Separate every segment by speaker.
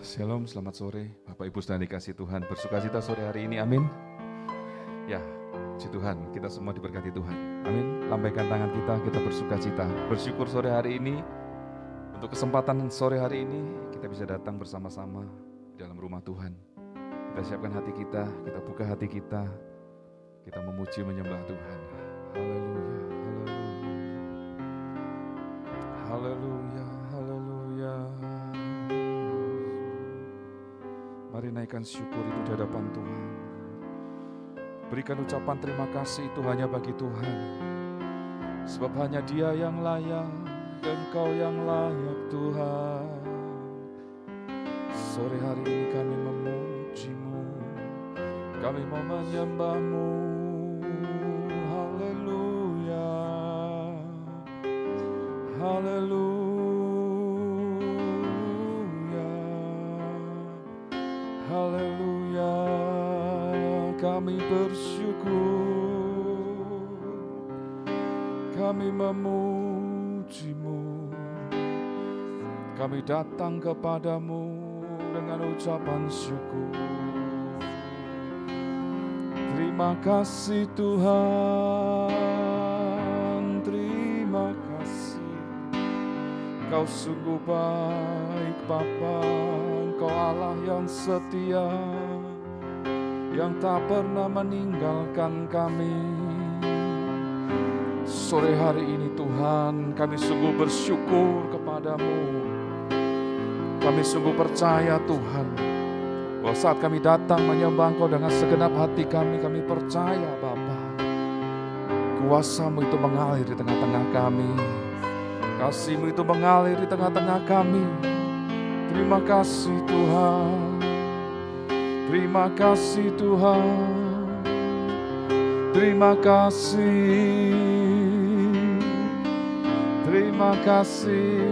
Speaker 1: Shalom, selamat sore Bapak Ibu sedang dikasih Tuhan. Bersukacita sore hari ini, amin. Ya, puji Tuhan, kita semua diberkati Tuhan, amin. Lambaikan tangan kita bersukacita. Bersyukur sore hari ini, untuk kesempatan sore hari ini, kita bisa datang bersama-sama di dalam rumah Tuhan. Kita siapkan hati kita buka hati kita memuji menyembah Tuhan. Haleluya, haleluya, haleluya, haleluya. Mari naikkan syukur itu di hadapan Tuhan. Berikan ucapan terima kasih itu hanya bagi Tuhan. Sebab hanya Dia yang layak, Engkau yang layak Tuhan. Sore hari ini kami memuji-Mu, kami mau menyembah-Mu. Haleluya, haleluya. Haleluya, kami bersyukur, kami memuji-Mu, kami datang kepadamu dengan ucapan syukur. Terima kasih Tuhan, terima kasih. Kau sungguh baik Bapa, Engkau Allah yang setia, yang tak pernah meninggalkan kami. Sore hari ini Tuhan, kami sungguh bersyukur kepadamu. Kami sungguh percaya Tuhan, bahwa saat kami datang menyembah Engkau dengan segenap hati kami percaya Bapa, kuasa-Mu itu mengalir di tengah-tengah kami. Kasih-Mu itu mengalir di tengah-tengah kami. Terima kasih Tuhan, terima kasih Tuhan, terima kasih, terima kasih,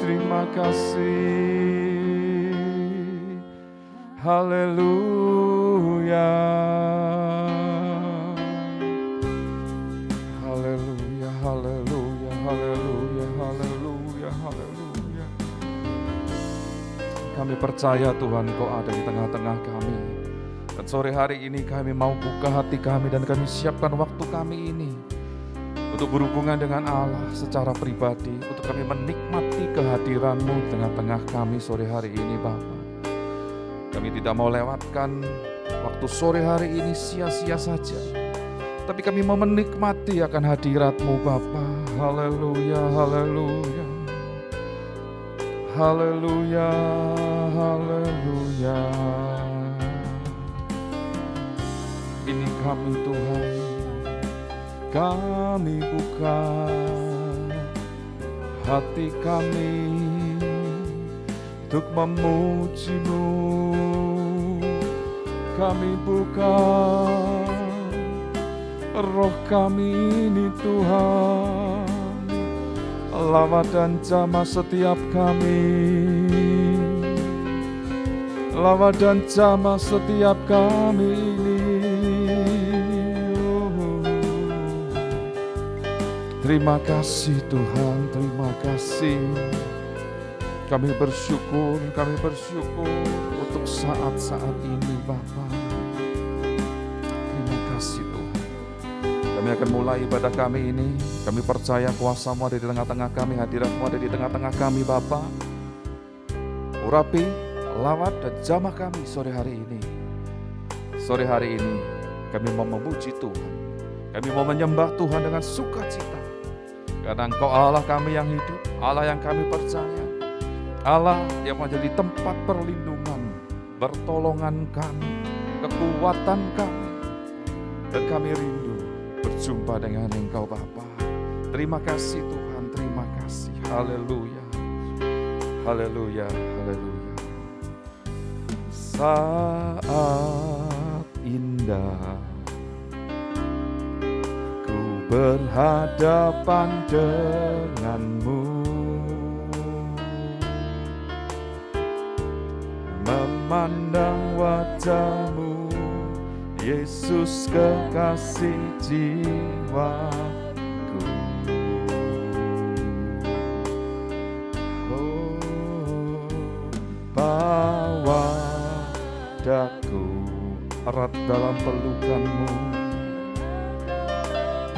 Speaker 1: terima kasih. Haleluya, haleluya, haleluya, haleluya, haleluya, haleluya. Kami percaya Tuhan Kau ada di tengah-tengah kami. Dan sore hari ini kami mau buka hati kami dan kami siapkan waktu kami ini untuk berhubungan dengan Allah secara pribadi, untuk kami menikmati kehadiran-Mu di tengah-tengah kami sore hari ini Bapa. Kami tidak mau lewatkan waktu sore hari ini sia-sia saja, tapi kami mau menikmati akan hadirat-Mu Bapa. Haleluya, haleluya, haleluya, haleluya. Ini kami Tuhan, kami buka hati kami untuk memuji-Mu. Kami buka roh kami ini Tuhan, lawat dan jamah setiap kami, lawat dan jamah setiap kami ini. Terima kasih Tuhan, terima kasih. Kami bersyukur untuk saat-saat ini Bapa. Terima kasih Tuhan. Kami akan mulai ibadah kami ini. Kami percaya kuasa-Mu ada di tengah-tengah kami, hadirat-Mu ada di tengah-tengah kami Bapa. Urapi, lawat dan jamah kami sore hari ini. Sore hari ini kami mau memuji Tuhan. Kami mau menyembah Tuhan dengan sukacita. Karena Engkau Allah kami yang hidup, Allah yang kami percaya, Allah yang menjadi tempat perlindungan, pertolongan kami, kekuatan kami. Dan kami rindu berjumpa dengan Engkau Bapa. Terima kasih Tuhan, terima kasih. Haleluya, haleluya, haleluya. Saat indah berhadapan denganmu, memandang wajah-Mu, Yesus kekasih jiwaku. Oh, erat dalam pelukanmu,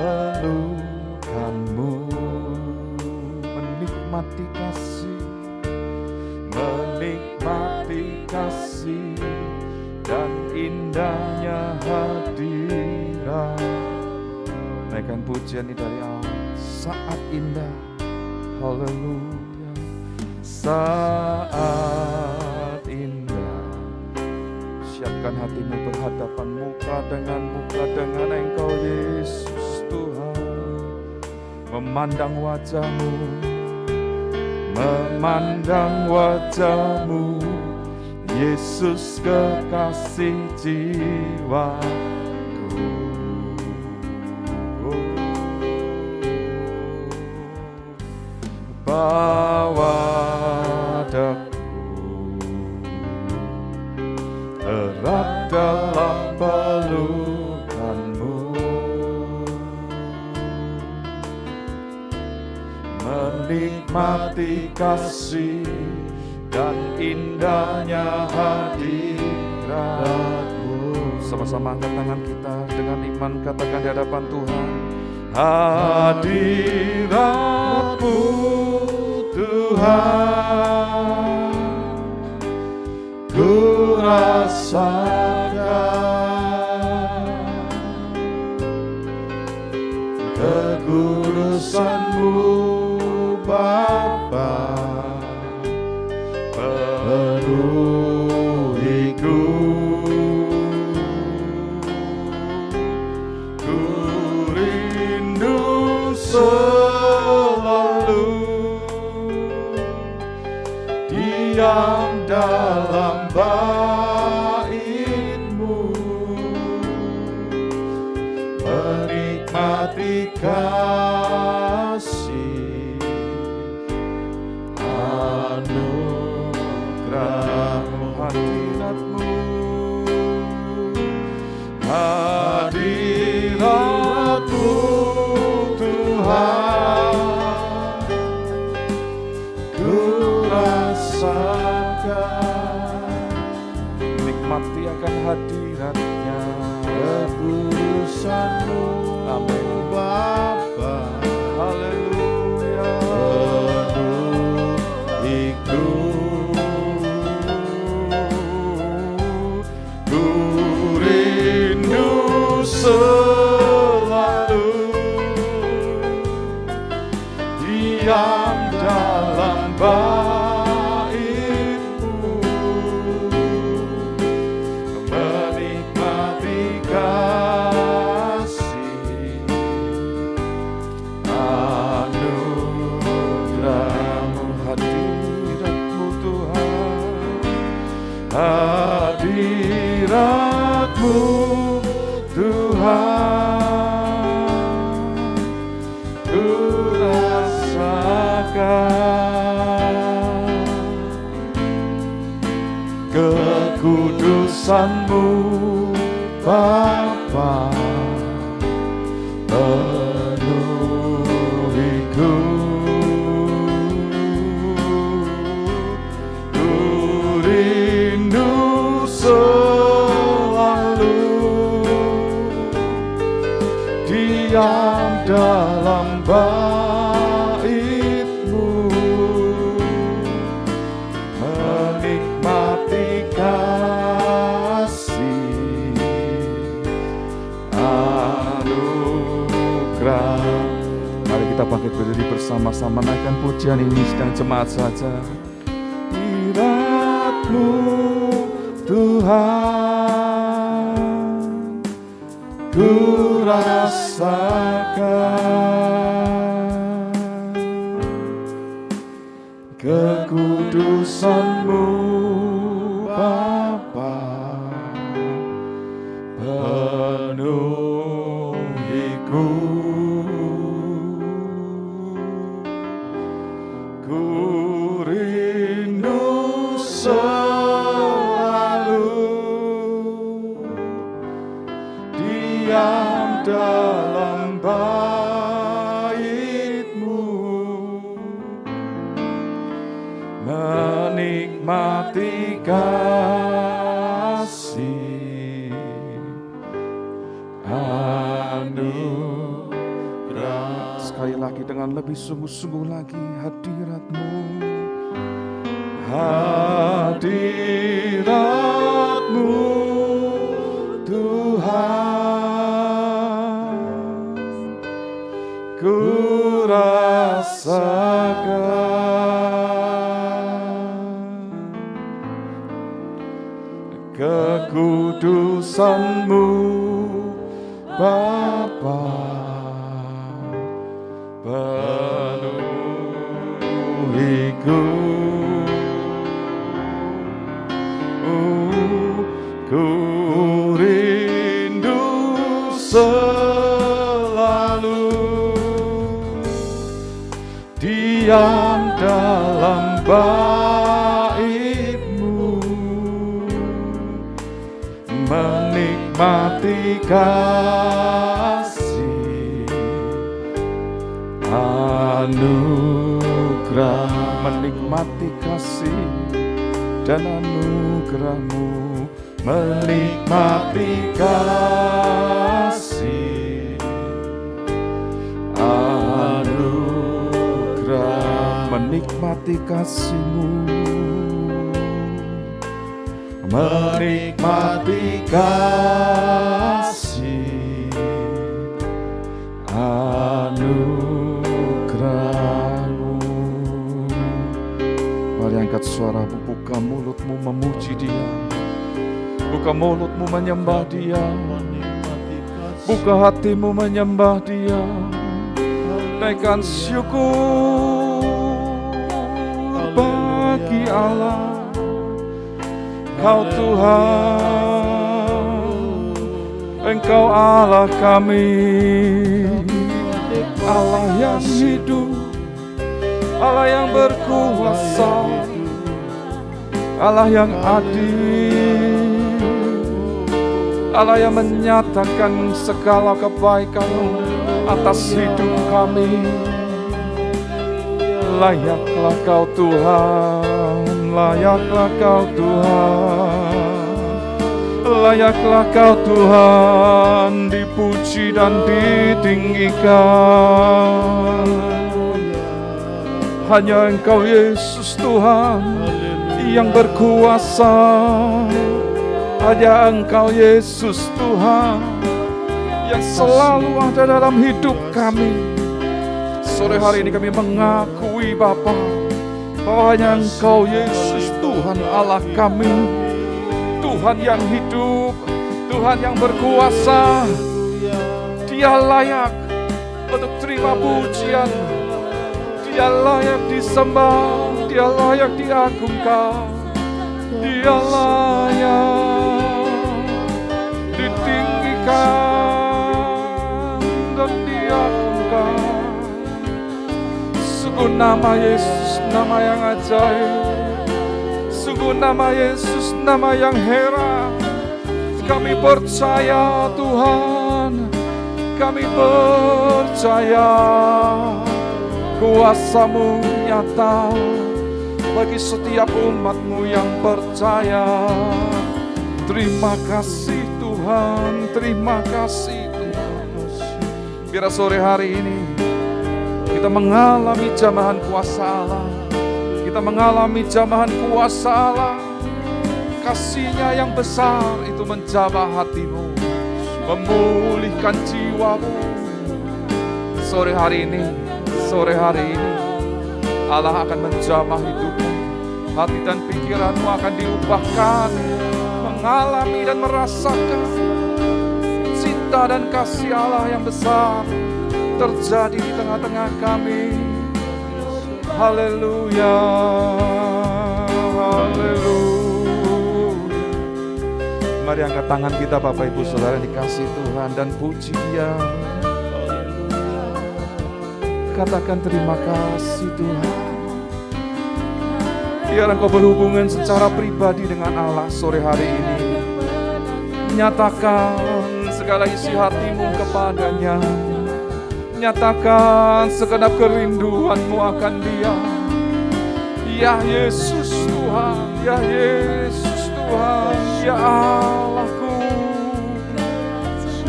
Speaker 1: pelukanmu, menikmati kasih, menikmati kasih dan indahnya hadirat. Naikkan pujian ini dari awal. Saat indah, haleluya. Saat indah, siapkan hatimu berhadapan muka dengan Engkau Yesus Tuhan. Memandang wajahmu, Yesus kekasih jiwaku. Bawa daku erat dalam pelukanmu, menikmati kasih dan indahnya hadirat-Mu. Sama-sama angkat tangan kita dengan iman, katakan di hadapan Tuhan, hadirat-Mu Tuhan, ku rasakan kekudusan-Mu Bapa, penuhiku, ku rindu selalu diam dalam bait-Mu, menikmati kasih anugerah-Mu, hadirat-Mu, hadirat-Mu Tuhan, ku rasakan, nikmati akan hadirat-Nya, kekudusan-Mu, amin Bapa, haleluya, penuhiku, ku rindu selalu diam dalam bait-Mu, menikmati kasih anugerah-Mu, hadirat-Mu Tuhan, hadirat-Mu Tuhan, ku rasakan kekudusan-Mu Bapa, penuhiku, ku rindu selalu diam dalam bait-Mu, menikmati kasih anugerah. Mari kita bangkit berdiri bersama-sama, naikkan pujian ini sedang jemaat saja. Hadirat-Mu Tuhan, ku rasakan kekudusan-Mu Bapa, penuhiku, ku rindu selalu diam dalam bait-Mu, menikmati kasih sekali lagi dengan lebih sungguh-sungguh lagi hadirat-Mu. Hadirat-Mu Tuhan, ku rasakan kekudusan-Mu Bapa, penuhiku. Ku rindu selalu diam dalam bait-Mu, menikmati kasih anugerah, menikmati kasih dan anugerah-Mu, menikmati kasih anugerah, menikmati kasih-Mu, menikmati kasih anugerah-Mu. Mari angkat suara-Mu, buka mulut-Mu memuji Dia, buka mulutmu menyembah Dia, buka hatimu menyembah Dia. Naikkan syukur bagi Allah, Kau Tuhan, Engkau Allah kami, Allah yang hidup, Allah yang berkuasa, Allah yang adil, Allah yang menyatakan segala kebaikan-Mu atas hidup kami. Layaklah Kau Tuhan, layaklah Kau Tuhan, layaklah Kau Tuhan, dipuji dan ditinggikan. Hanya Engkau Yesus Tuhan yang berkuasa, hanya Engkau Yesus Tuhan yang selalu ada dalam hidup kami. Sore hari ini kami mengakui Bapa bahwa hanya Engkau Yesus Tuhan Allah kami, Tuhan yang hidup, Tuhan yang berkuasa. Dia layak untuk terima pujian, Dia layak disembah, Dia layak diagungkan, Dia layak ditinggikan dan diagungkan. Sungguh nama Yesus, nama yang ajaib. Sungguh nama Yesus, nama yang heran. Kami percaya Tuhan, kami percaya kuasa-Mu nyata bagi setiap umat-Mu yang percaya. Terima kasih Tuhan, terima kasih Tuhan. Biar sore hari ini kita mengalami jamahan kuasa Allah, kita mengalami jamahan kuasa Allah. Kasih-Nya yang besar itu menjamah hatimu, memulihkan jiwamu. Sore hari ini Allah akan menjamah hidupmu, hati dan pikiranmu akan diubahkan, mengalami dan merasakan cinta dan kasih Allah yang besar terjadi di tengah-tengah kami. Haleluya, haleluya. Mari angkat tangan kita Bapak Ibu Saudara yang dikasihi Tuhan dan puji Dia. Katakan terima kasih Tuhan. Biar engkau berhubungan secara pribadi dengan Allah sore hari ini. Nyatakan segala isi hatimu kepadanya. Nyatakan segenap kerinduanmu akan Dia. Ya Yesus Tuhan, ya Yesus Tuhan, ya Allahku,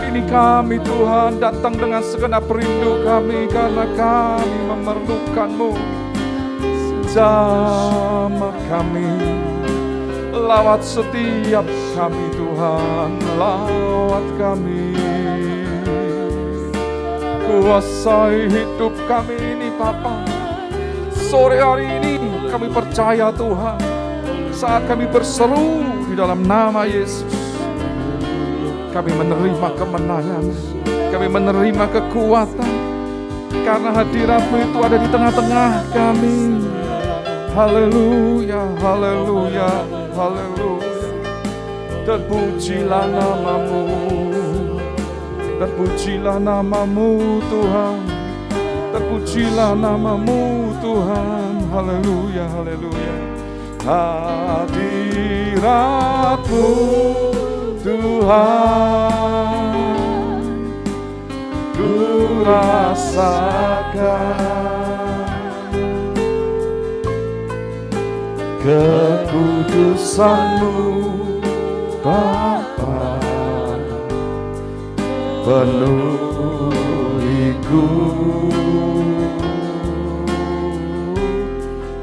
Speaker 1: Hari ini kami Tuhan datang dengan segenap rindu kami, karena kami memerlukan-Mu. Jamah kami, lawat setiap kami Tuhan, lawat kami. Kuasai hidup kami ini Bapa. Sore hari ini kami percaya Tuhan, saat kami berseru di dalam nama Yesus, kami menerima kemenangan, kami menerima kekuatan, karena hadirat-Mu itu ada di tengah-tengah kami. Haleluya, haleluya, haleluya. Terpujilah nama-Mu, terpujilah nama-Mu Tuhan, terpujilah nama-Mu Tuhan. Haleluya, haleluya. Hadirat-Mu Tuhan, ku rasakan kekudusan-Mu Bapa, penuhiku.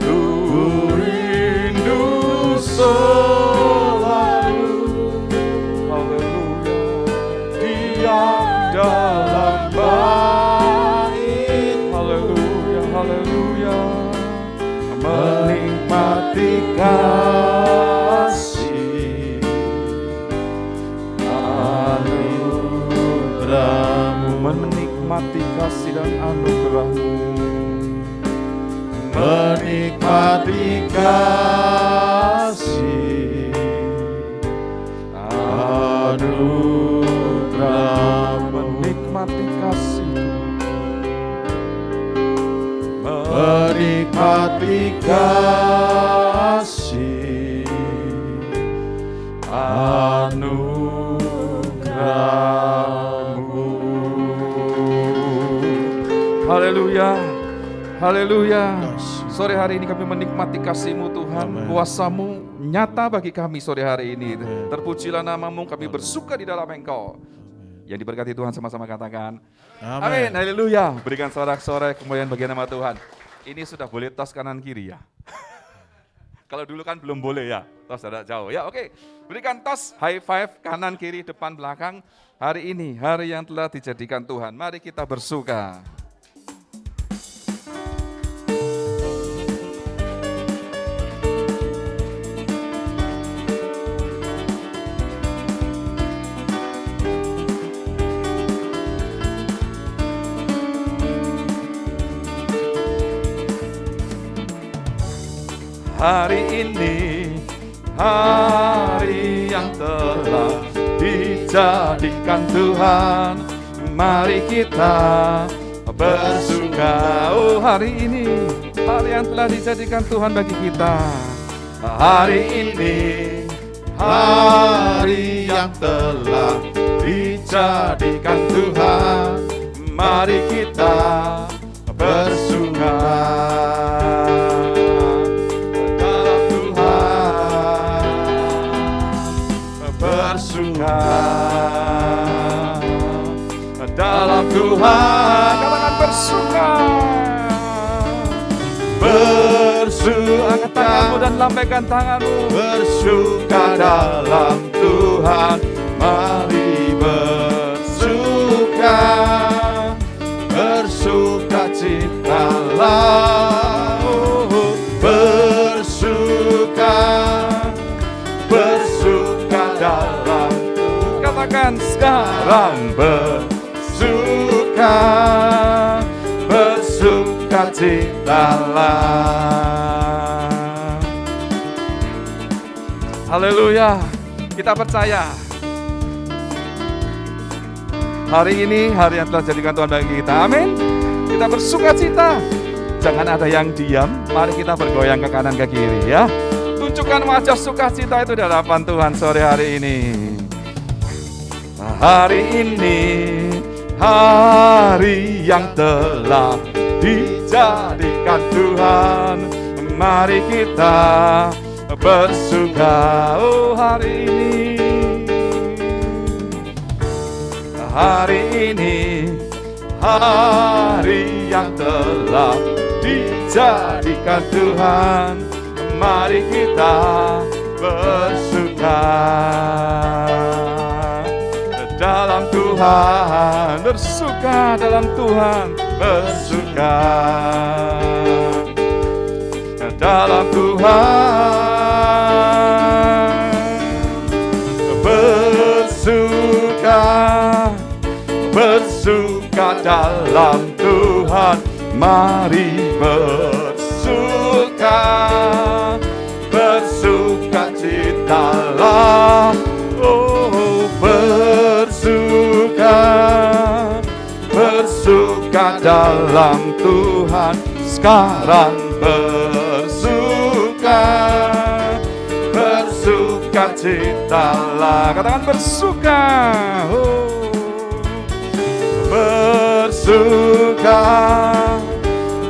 Speaker 1: Ku rindu selalu, haleluya, diam dalam bait, haleluya, haleluya, menikmati kasih anugerah-Mu, menikmati kasih dan anugerah-Mu, menikmati kasih anugerah, menikmati kasih, menikmati kasih anugerah-Mu. Haleluya, haleluya. Sore hari ini kami menikmati kasih-Mu Tuhan. Kuasa-Mu nyata bagi kami sore hari ini. Terpujilah nama-Mu, kami bersuka di dalam Engkau. Yang diberkati Tuhan sama-sama katakan amin. Haleluya. Berikan sorak-sorai kemuliaan bagi nama Tuhan. Ini sudah boleh tos kanan kiri ya. Kalau dulu kan belum boleh ya, tos ada jauh ya. Oke, berikan tos, high five, kanan kiri depan belakang. Hari ini hari yang telah dijadikan Tuhan, mari kita bersuka. Hari ini, hari yang telah dijadikan Tuhan, mari kita bersuka. Oh, hari ini, hari yang telah dijadikan Tuhan bagi kita. Hari ini, hari yang telah dijadikan Tuhan, mari kita bersuka. Dalam Tuhan, katakan bersuka. Bersuka, angkat tanganmu dan lambaikan tanganmu. Bersuka dalam Tuhan, mari bersuka. Bersuka citalah, bersuka. Bersuka dalam, katakan sekarang bersuka, bersuka citalah. Haleluya, kita percaya hari ini hari yang telah dijadikan Tuhan bagi kita. Amin. Kita bersuka cita, jangan ada yang diam. Mari kita bergoyang ke kanan ke kiri ya. Tunjukkan wajah sukacita itu di hadapan Tuhan sore hari ini. Hari ini, hari yang telah dijadikan Tuhan, mari kita bersuka. Oh, hari ini, hari ini, hari yang telah dijadikan Tuhan. Mari kita bersuka dalam Tuhan, bersuka dalam Tuhan, bersuka dalam Tuhan, bersuka, bersuka dalam Tuhan. Mari bersuka, bersuka citalah, oh bersuka, bersuka dalam Tuhan. Sekarang bersuka, bersuka citalah. Katakan bersuka, oh bersuka,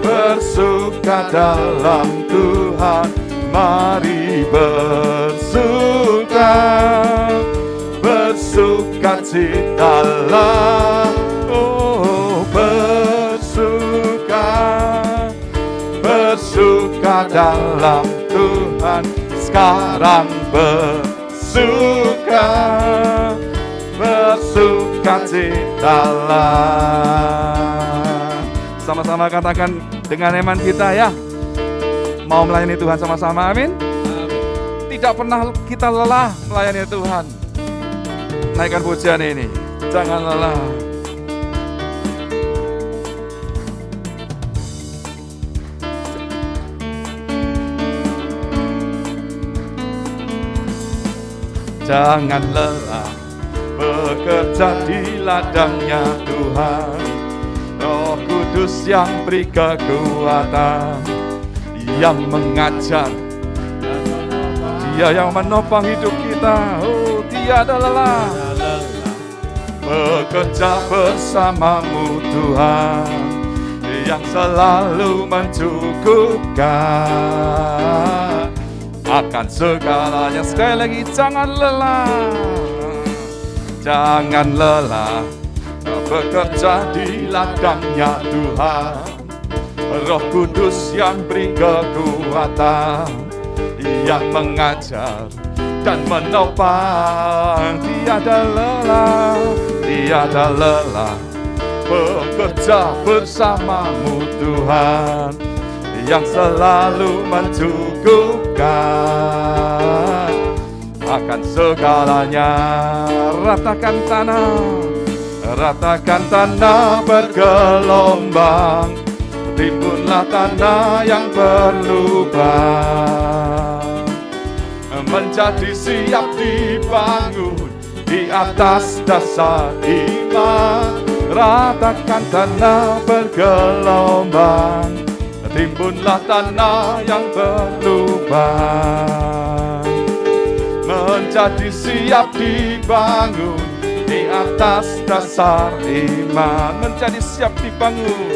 Speaker 1: bersuka dalam Tuhan. Mari bersuka, bersuka citalah, oh bersuka, bersuka dalam Tuhan. Sekarang bersuka, bersuka citalah. Sama-sama katakan dengan iman kita ya. Mau melayani Tuhan sama-sama, amin. Tidak pernah kita lelah melayani Tuhan. Naikkan pujian ini, jangan lelah. Jangan lelah bekerja di ladangnya Tuhan. Roh Kudus yang beri kekuatan, yang mengajar, Dia yang menopang hidup kita. Oh, tiada lelah bekerja bersamamu Tuhan, yang selalu mencukupkan akan segalanya. Sekali lagi, jangan lelah, jangan lelah bekerja di ladangnya Tuhan. Roh Kudus yang beri kekuatan, yang mengajar dan menopang. Tiada lelah, tiada lelah bekerja bersamamu Tuhan, yang selalu mencukupkan akan segalanya. Ratakan tanah bergelombang, timbunlah tanah yang berlubang, menjadi siap dibangun di atas dasar iman. Ratakan tanah bergelombang, timbunlah tanah yang berlubang, menjadi siap dibangun di atas dasar iman. Menjadi siap dibangun,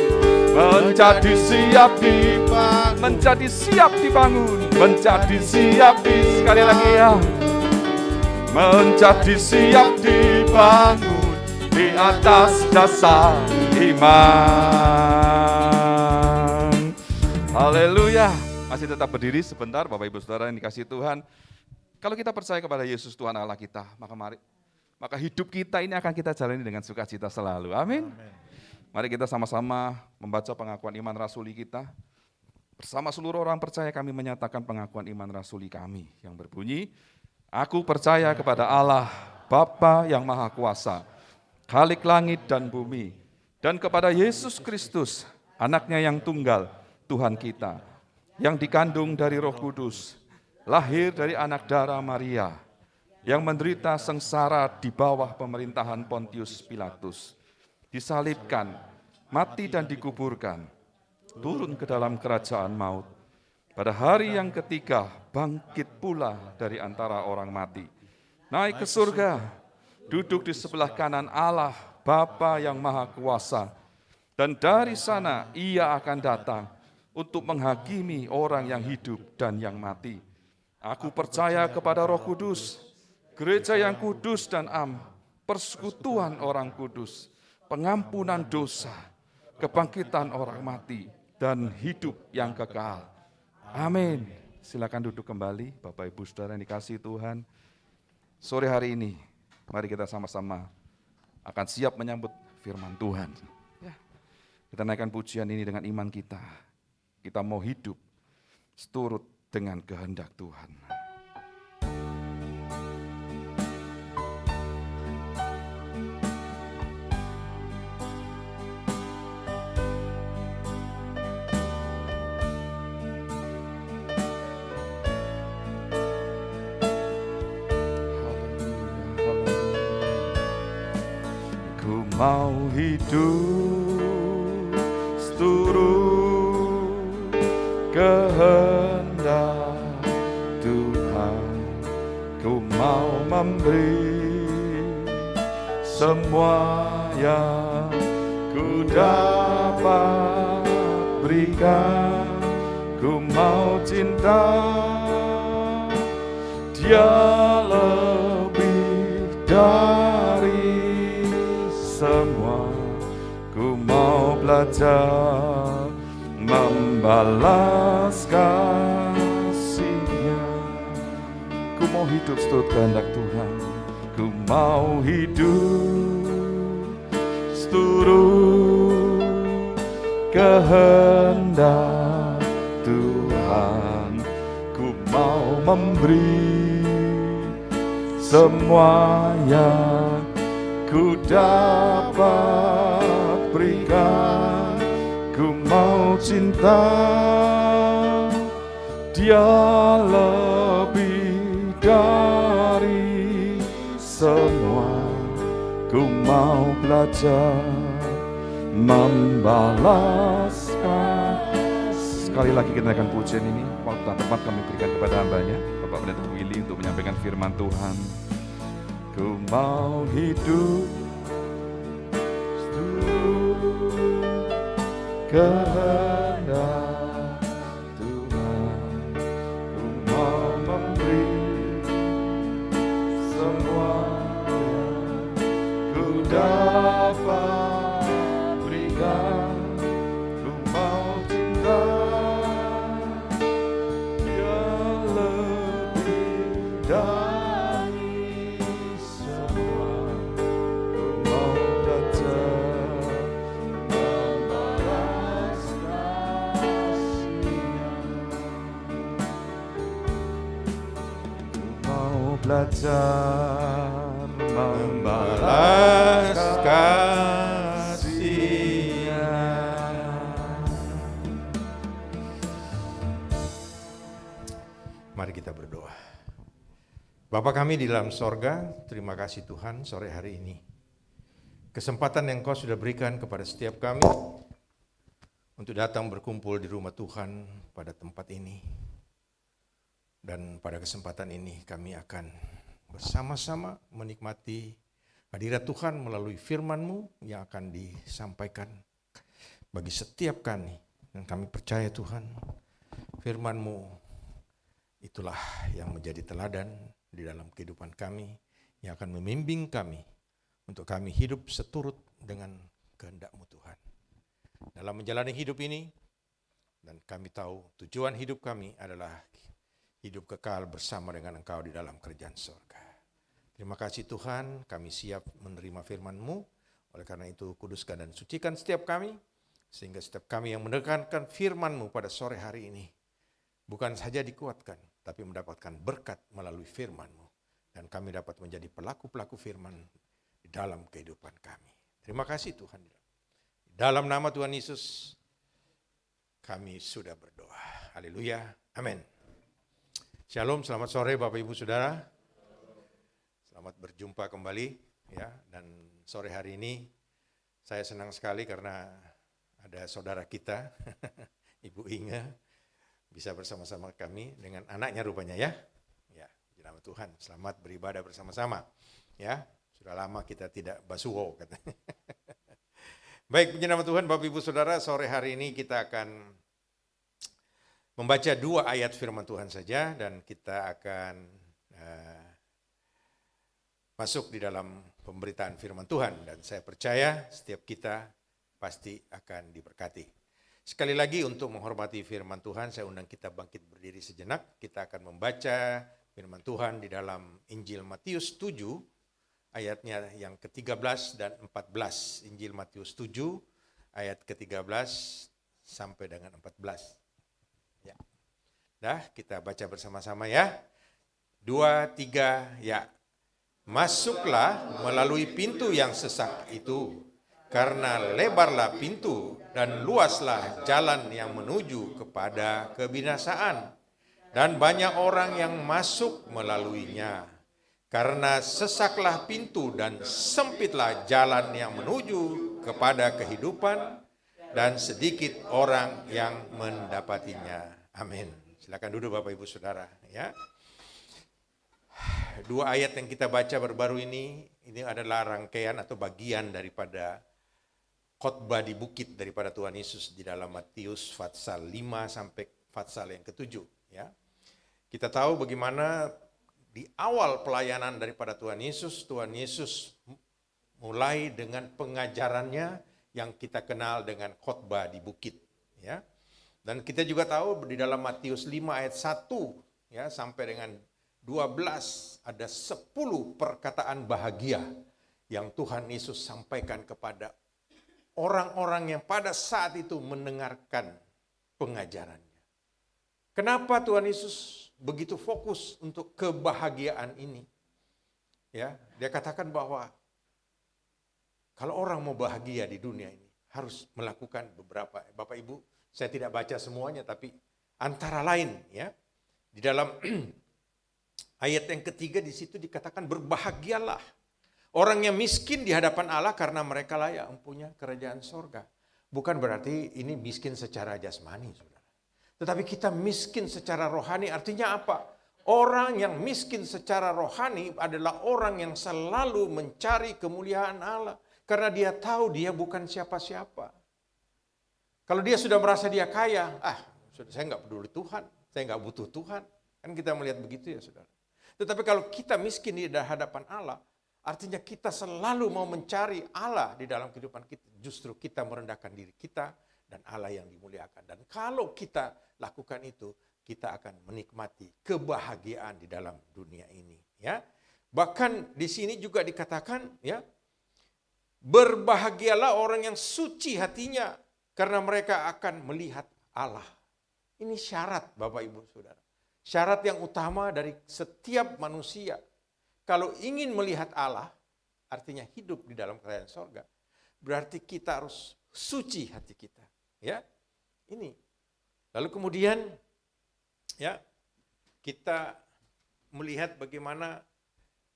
Speaker 1: menjadi siap dibangun, menjadi siap dibangun, menjadi siap sekali lagi ya, menjadi siap dibangun di atas dasar iman. Haleluya. Masih tetap berdiri sebentar Bapak Ibu Saudara yang dikasihi Tuhan. Kalau kita percaya kepada Yesus Tuhan Allah kita, maka hidup kita ini akan kita jalani dengan sukacita selalu. Amin. Mari kita sama-sama membaca pengakuan iman rasuli kita. Bersama seluruh orang percaya kami menyatakan pengakuan iman rasuli kami yang berbunyi, aku percaya kepada Allah, Bapa yang Maha Kuasa, Khalik langit dan bumi, dan kepada Yesus Kristus, anaknya yang tunggal, Tuhan kita, yang dikandung dari Roh Kudus, lahir dari anak darah Maria, yang menderita sengsara di bawah pemerintahan Pontius Pilatus, disalibkan, mati dan dikuburkan, turun ke dalam kerajaan maut. Pada hari yang ketiga, bangkit pula dari antara orang mati, naik ke surga, duduk di sebelah kanan Allah, Bapa yang Maha Kuasa, dan dari sana Ia akan datang untuk menghakimi orang yang hidup dan yang mati. Aku percaya kepada Roh Kudus, gereja yang kudus dan am, persekutuan orang kudus, pengampunan dosa, kebangkitan orang mati, dan hidup yang kekal. Amin. Silakan duduk kembali, Bapak Ibu Saudara yang dikasihi Tuhan. Sore hari ini, mari kita sama-sama akan siap menyambut firman Tuhan. Ya, kita naikkan pujian ini dengan iman kita. Kita mau hidup seturut dengan kehendak Tuhan. Ku mau hidup seturut kehendak Tuhan. Ku mau memberi semua yang ku dapat berikan. Ku mau cinta Dia lebih dari semua. Ku mau belajar membalas kasih-Nya. Ku mau hidup seturut kehendak Tuhan. Ku mau hidup seturut kehendak Tuhan. Ku mau memberi semua yang ku dapat berikan. Ku mau cinta Dia lebih dari semua. Ku mau belajar membalaskan. Sekali lagi kita akan pujian ini. Waktu dan tempat kami berikan kepada hamba-Nya, Bapak Pendeta Willy, untuk menyampaikan firman Tuhan. Ku mau hidup seturut kehendak Tuhan. Ku mau memberi semua yang ku dapat berikan. Ku mau cinta Dia lebih dari semua. Ku mau belajar membalas kasih-Nya. Ku mau belajar membalas kasih-Nya.
Speaker 2: Mari kita berdoa. Bapa kami di dalam sorga, terima kasih Tuhan sore hari ini. Kesempatan yang Kau sudah berikan kepada setiap kami untuk datang berkumpul di rumah Tuhan pada tempat ini. Dan pada kesempatan ini kami akan bersama-sama menikmati hadirat Tuhan melalui firman-Mu yang akan disampaikan bagi setiap kami. Dan kami percaya Tuhan, firman-Mu itulah yang menjadi teladan di dalam kehidupan kami, yang akan membimbing kami untuk kami hidup seturut dengan kehendak-Mu Tuhan. Dalam menjalani hidup ini, dan kami tahu tujuan hidup kami adalah hidup kekal bersama dengan Engkau di dalam kerajaan surga. Terima kasih Tuhan, kami siap menerima firman-Mu. Oleh karena itu kuduskan dan sucikan setiap kami, sehingga setiap kami yang mendengarkan firman-Mu pada sore hari ini bukan saja dikuatkan, tapi mendapatkan berkat melalui firman-Mu. Dan kami dapat menjadi pelaku-pelaku firman di dalam kehidupan kami. Terima kasih Tuhan. Dalam nama Tuhan Yesus, kami sudah berdoa. Haleluya. Amin. Shalom, selamat sore Bapak Ibu Saudara. Selamat berjumpa kembali. Ya, dan sore hari ini saya senang sekali karena ada saudara kita, Ibu Inge, bisa bersama-sama kami dengan anaknya rupanya ya. Ya, di nama Tuhan. Selamat beribadah bersama-sama. Ya, sudah lama kita tidak basuho katanya. Baik, puji nama Tuhan Bapak Ibu Saudara, sore hari ini kita akan membaca 2 ayat firman Tuhan saja dan kita akan masuk di dalam pemberitaan firman Tuhan. Dan saya percaya setiap kita pasti akan diberkati. Sekali lagi untuk menghormati firman Tuhan, saya undang kita bangkit berdiri sejenak. Kita akan membaca firman Tuhan di dalam Injil Matius 7, ayatnya yang ke-13 dan 14. Injil Matius 7, ayat ke-13 sampai dengan 14. Ya. Dah, kita baca bersama-sama ya. 2, 3, ya. Masuklah melalui pintu yang sesak itu, karena lebarlah pintu dan luaslah jalan yang menuju kepada kebinasaan, dan banyak orang yang masuk melaluinya. Karena sesaklah pintu dan sempitlah jalan yang menuju kepada kehidupan, dan sedikit orang yang mendapatinya. Amin. Silakan duduk Bapak Ibu Saudara ya. Dua ayat yang kita baca baru-baru ini adalah rangkaian atau bagian daripada khotbah di bukit daripada Tuhan Yesus di dalam Matius pasal 5 sampai pasal yang ke-7 ya. Kita tahu bagaimana di awal pelayanan daripada Tuhan Yesus mulai dengan pengajarannya yang kita kenal dengan khotbah di bukit ya. Dan kita juga tahu di dalam Matius 5 ayat 1 ya sampai dengan 12 ada 10 perkataan bahagia yang Tuhan Yesus sampaikan kepada orang-orang yang pada saat itu mendengarkan pengajarannya. Kenapa Tuhan Yesus begitu fokus untuk kebahagiaan ini? Ya, dia katakan bahwa kalau orang mau bahagia di dunia ini harus melakukan beberapa. Bapak Ibu, saya tidak baca semuanya tapi antara lain ya di dalam ayat yang ketiga di situ dikatakan berbahagialah orang yang miskin di hadapan Allah karena mereka lah yang mempunyai kerajaan sorga. Bukan berarti ini miskin secara jasmani, saudara. Tetapi kita miskin secara rohani artinya apa? Orang yang miskin secara rohani adalah orang yang selalu mencari kemuliaan Allah. Karena dia tahu dia bukan siapa-siapa. Kalau dia sudah merasa dia kaya, saya nggak peduli Tuhan, saya nggak butuh Tuhan. Kan kita melihat begitu ya saudara. Tetapi kalau kita miskin di hadapan Allah, artinya kita selalu mau mencari Allah di dalam kehidupan kita. Justru kita merendahkan diri kita dan Allah yang dimuliakan. Dan kalau kita lakukan itu, kita akan menikmati kebahagiaan di dalam dunia ini. Ya, bahkan di sini juga dikatakan, ya, berbahagialah orang yang suci hatinya, karena mereka akan melihat Allah. Ini syarat Bapak Ibu Saudara. Syarat yang utama dari setiap manusia. Kalau ingin melihat Allah, artinya hidup di dalam kerajaan sorga, berarti kita harus suci hati kita. Ya, ini. Lalu kemudian, ya, kita melihat bagaimana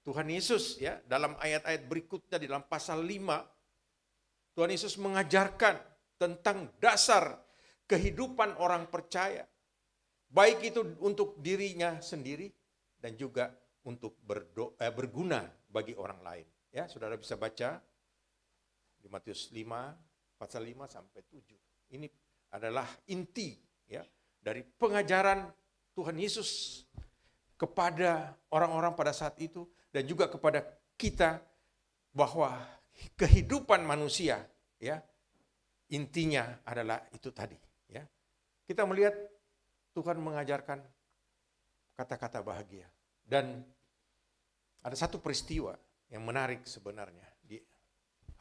Speaker 2: Tuhan Yesus ya dalam ayat-ayat berikutnya di dalam pasal 5, Tuhan Yesus mengajarkan tentang dasar kehidupan orang percaya. Baik itu untuk dirinya sendiri dan juga untuk berguna bagi orang lain. Ya, saudara bisa baca di Matius 5, pasal 5 sampai 7. Ini adalah inti ya dari pengajaran Tuhan Yesus kepada orang-orang pada saat itu dan juga kepada kita bahwa kehidupan manusia ya intinya adalah itu tadi ya. Kita melihat Tuhan mengajarkan kata-kata bahagia dan ada satu peristiwa yang menarik sebenarnya di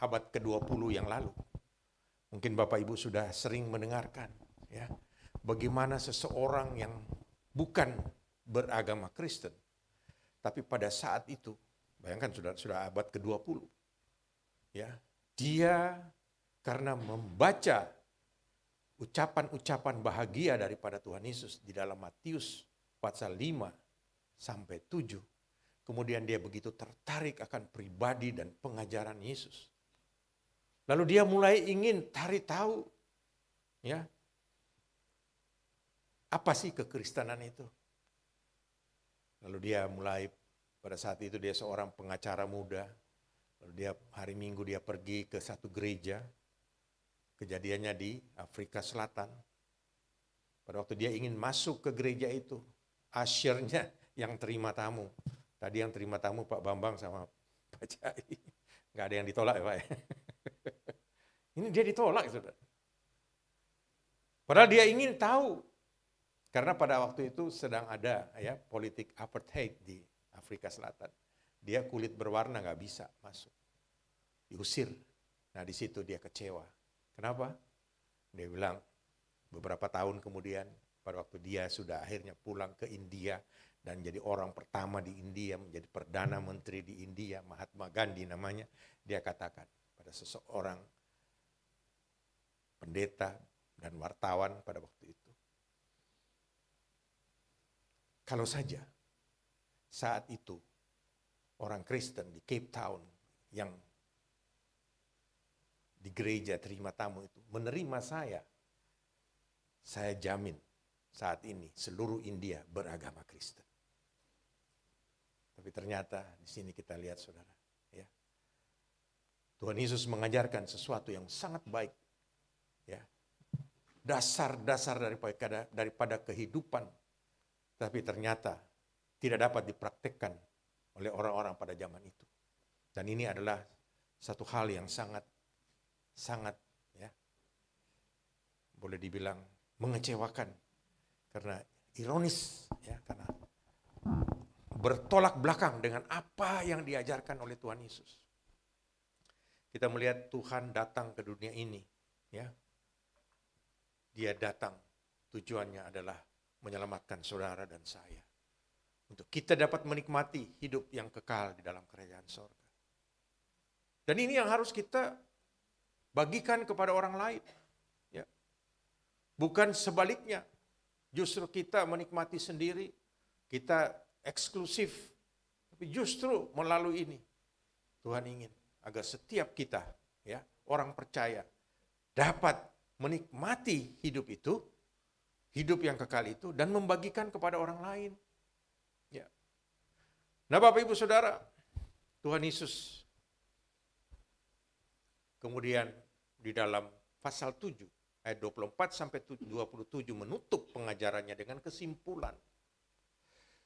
Speaker 2: abad ke-20 yang lalu. Mungkin Bapak Ibu sudah sering mendengarkan ya bagaimana seseorang yang bukan beragama Kristen tapi pada saat itu, bayangkan sudah abad ke-20, ya, dia karena membaca ucapan-ucapan bahagia daripada Tuhan Yesus di dalam Matius pasal 5 sampai 7, kemudian dia begitu tertarik akan pribadi dan pengajaran Yesus. Lalu dia mulai ingin cari tahu, ya, apa sih kekristenan itu? Lalu dia mulai, pada saat itu dia seorang pengacara muda. Lalu dia hari Minggu dia pergi ke satu gereja. Kejadiannya di Afrika Selatan. Pada waktu dia ingin masuk ke gereja itu, ushernya yang terima tamu. Tadi yang terima tamu Pak Bambang sama Pak Cai. Nggak ada yang ditolak ya Pak ya. Ini dia ditolak saudara. Padahal dia ingin tahu. Karena pada waktu itu sedang ada ya politik apartheid di Afrika Selatan. Dia kulit berwarna nggak bisa masuk. Diusir. Nah di situ dia kecewa. Kenapa? Dia bilang beberapa tahun kemudian pada waktu dia sudah akhirnya pulang ke India dan jadi orang pertama di India, menjadi Perdana Menteri di India, Mahatma Gandhi namanya, dia katakan pada seseorang pendeta dan wartawan pada waktu itu, kalau saja saat itu orang Kristen di Cape Town yang di gereja terima tamu itu menerima saya jamin saat ini seluruh India beragama Kristen. Tapi ternyata di sini kita lihat saudara, ya, Tuhan Yesus mengajarkan sesuatu yang sangat baik, ya, dasar-dasar daripada kehidupan. Tapi ternyata tidak dapat dipraktekkan oleh orang-orang pada zaman itu. Dan ini adalah satu hal yang sangat ya, boleh dibilang mengecewakan. Karena ironis ya, karena bertolak belakang dengan apa yang diajarkan oleh Tuhan Yesus. Kita melihat Tuhan datang ke dunia ini, ya. Dia datang tujuannya adalah menyelamatkan saudara dan saya. Untuk kita dapat menikmati hidup yang kekal di dalam kerajaan sorga. Dan ini yang harus kita bagikan kepada orang lain. Ya. Bukan sebaliknya. Justru kita menikmati sendiri, kita eksklusif. Tapi justru melalui ini, Tuhan ingin agar setiap kita, ya, orang percaya, dapat menikmati hidup itu, hidup yang kekal itu, dan membagikan kepada orang lain. Ya. Nah Bapak Ibu Saudara, Tuhan Yesus kemudian di dalam pasal 7 ayat 24 sampai 27 menutup pengajarannya dengan kesimpulan.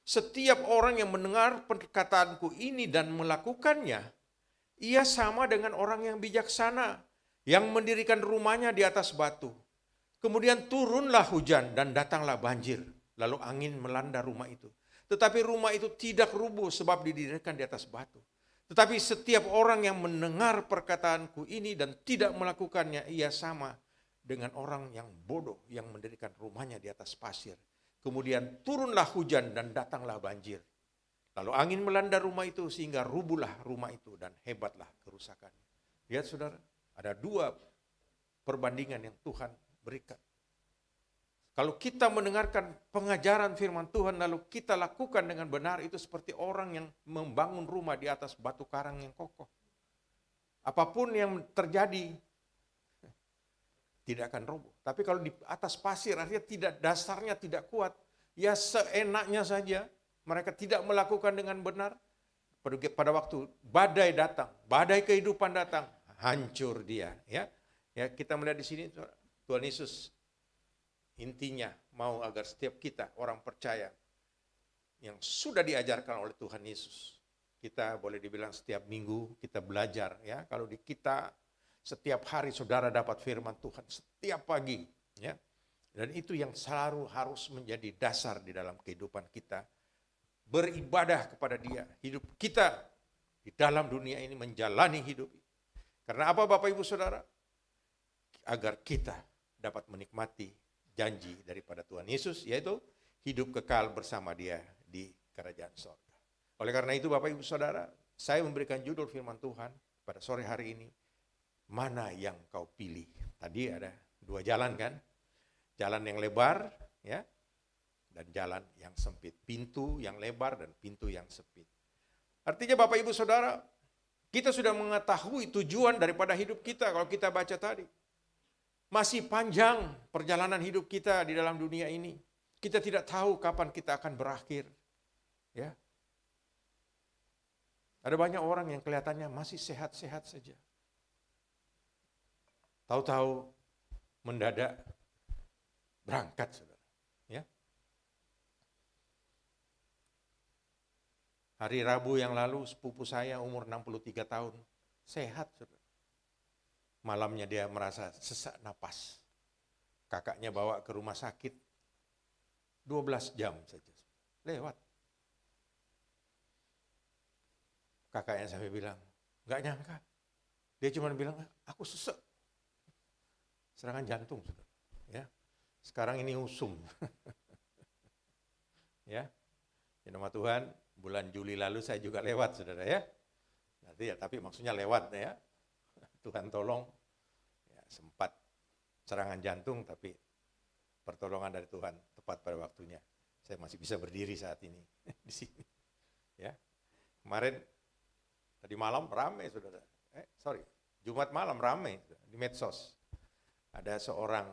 Speaker 2: Setiap orang yang mendengar perkataanku ini dan melakukannya, ia sama dengan orang yang bijaksana yang mendirikan rumahnya di atas batu. Kemudian turunlah hujan dan datanglah banjir, lalu angin melanda rumah itu. Tetapi rumah itu tidak rubuh sebab didirikan di atas batu. Tetapi setiap orang yang mendengar perkataanku ini dan tidak melakukannya, ia sama dengan orang yang bodoh yang mendirikan rumahnya di atas pasir. Kemudian turunlah hujan dan datanglah banjir. Lalu angin melanda rumah itu sehingga rubuhlah rumah itu dan hebatlah kerusakannya. Lihat saudara, ada dua perbandingan yang Tuhan berikan. Kalau kita mendengarkan pengajaran firman Tuhan lalu kita lakukan dengan benar, itu seperti orang yang membangun rumah di atas batu karang yang kokoh. Apapun yang terjadi tidak akan roboh. Tapi kalau di atas pasir artinya dasarnya tidak kuat, ya seenaknya saja, mereka tidak melakukan dengan benar. Pada waktu badai datang, badai kehidupan datang, hancur dia, ya. Ya, kita melihat di sini Tuhan Yesus intinya mau agar setiap kita orang percaya yang sudah diajarkan oleh Tuhan Yesus. Kita boleh dibilang setiap minggu kita belajar, ya. Kalau di kita setiap hari saudara dapat firman Tuhan setiap pagi, ya. Dan itu yang selalu harus menjadi dasar di dalam kehidupan kita. Beribadah kepada Dia, hidup kita di dalam dunia ini menjalani hidup. Karena apa Bapak Ibu Saudara? Agar kita dapat menikmati janji daripada Tuhan Yesus, yaitu hidup kekal bersama Dia di kerajaan sorga. Oleh karena itu Bapak Ibu Saudara, saya memberikan judul firman Tuhan pada sore hari ini, mana yang kau pilih? Tadi ada dua jalan kan? Jalan yang lebar, ya, dan jalan yang sempit. Pintu yang lebar dan pintu yang sempit. Artinya Bapak Ibu Saudara, kita sudah mengetahui tujuan daripada hidup kita kalau kita baca tadi. Masih panjang perjalanan hidup kita di dalam dunia ini. Kita tidak tahu kapan kita akan berakhir. Ya. Ada banyak orang yang kelihatannya masih sehat-sehat saja. Tahu-tahu mendadak berangkat, saudara. Ya. Hari Rabu yang lalu sepupu saya umur 63 tahun sehat. Saudara. Malamnya dia merasa sesak napas. Kakaknya bawa ke rumah sakit, 12 jam saja. Lewat. Kakaknya sampai bilang, nggak nyangka. Dia cuma bilang, aku sesek. Serangan jantung. Saudara. Ya. Sekarang ini usum. Ya. Ya nama Tuhan, bulan Juli lalu saya juga lewat, saudara ya. Nanti ya, tapi maksudnya lewat ya. Tuhan tolong. Ya, sempat serangan jantung, tapi pertolongan dari Tuhan tepat pada waktunya. Saya masih bisa berdiri saat ini di sini. Ya, kemarin tadi malam ramai, saudara. Jumat malam ramai di medsos. Ada seorang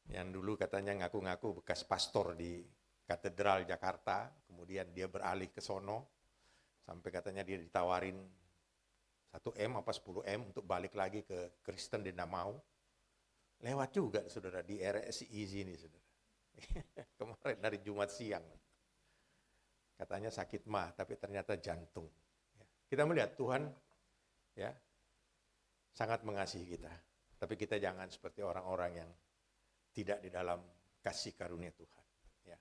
Speaker 2: yang dulu katanya ngaku-ngaku bekas pastor di Katedral Jakarta, kemudian dia beralih ke sono, sampai katanya dia ditawarin 1M apa 10M untuk balik lagi ke Kristen, dia tidak mau. Lewat juga, saudara, di RSI sini, saudara. Kemarin dari Jumat siang. Katanya sakit mah, tapi ternyata jantung. Kita melihat Tuhan ya sangat mengasihi kita, tapi kita jangan seperti orang-orang yang tidak di dalam kasih karunia Tuhan. Ya.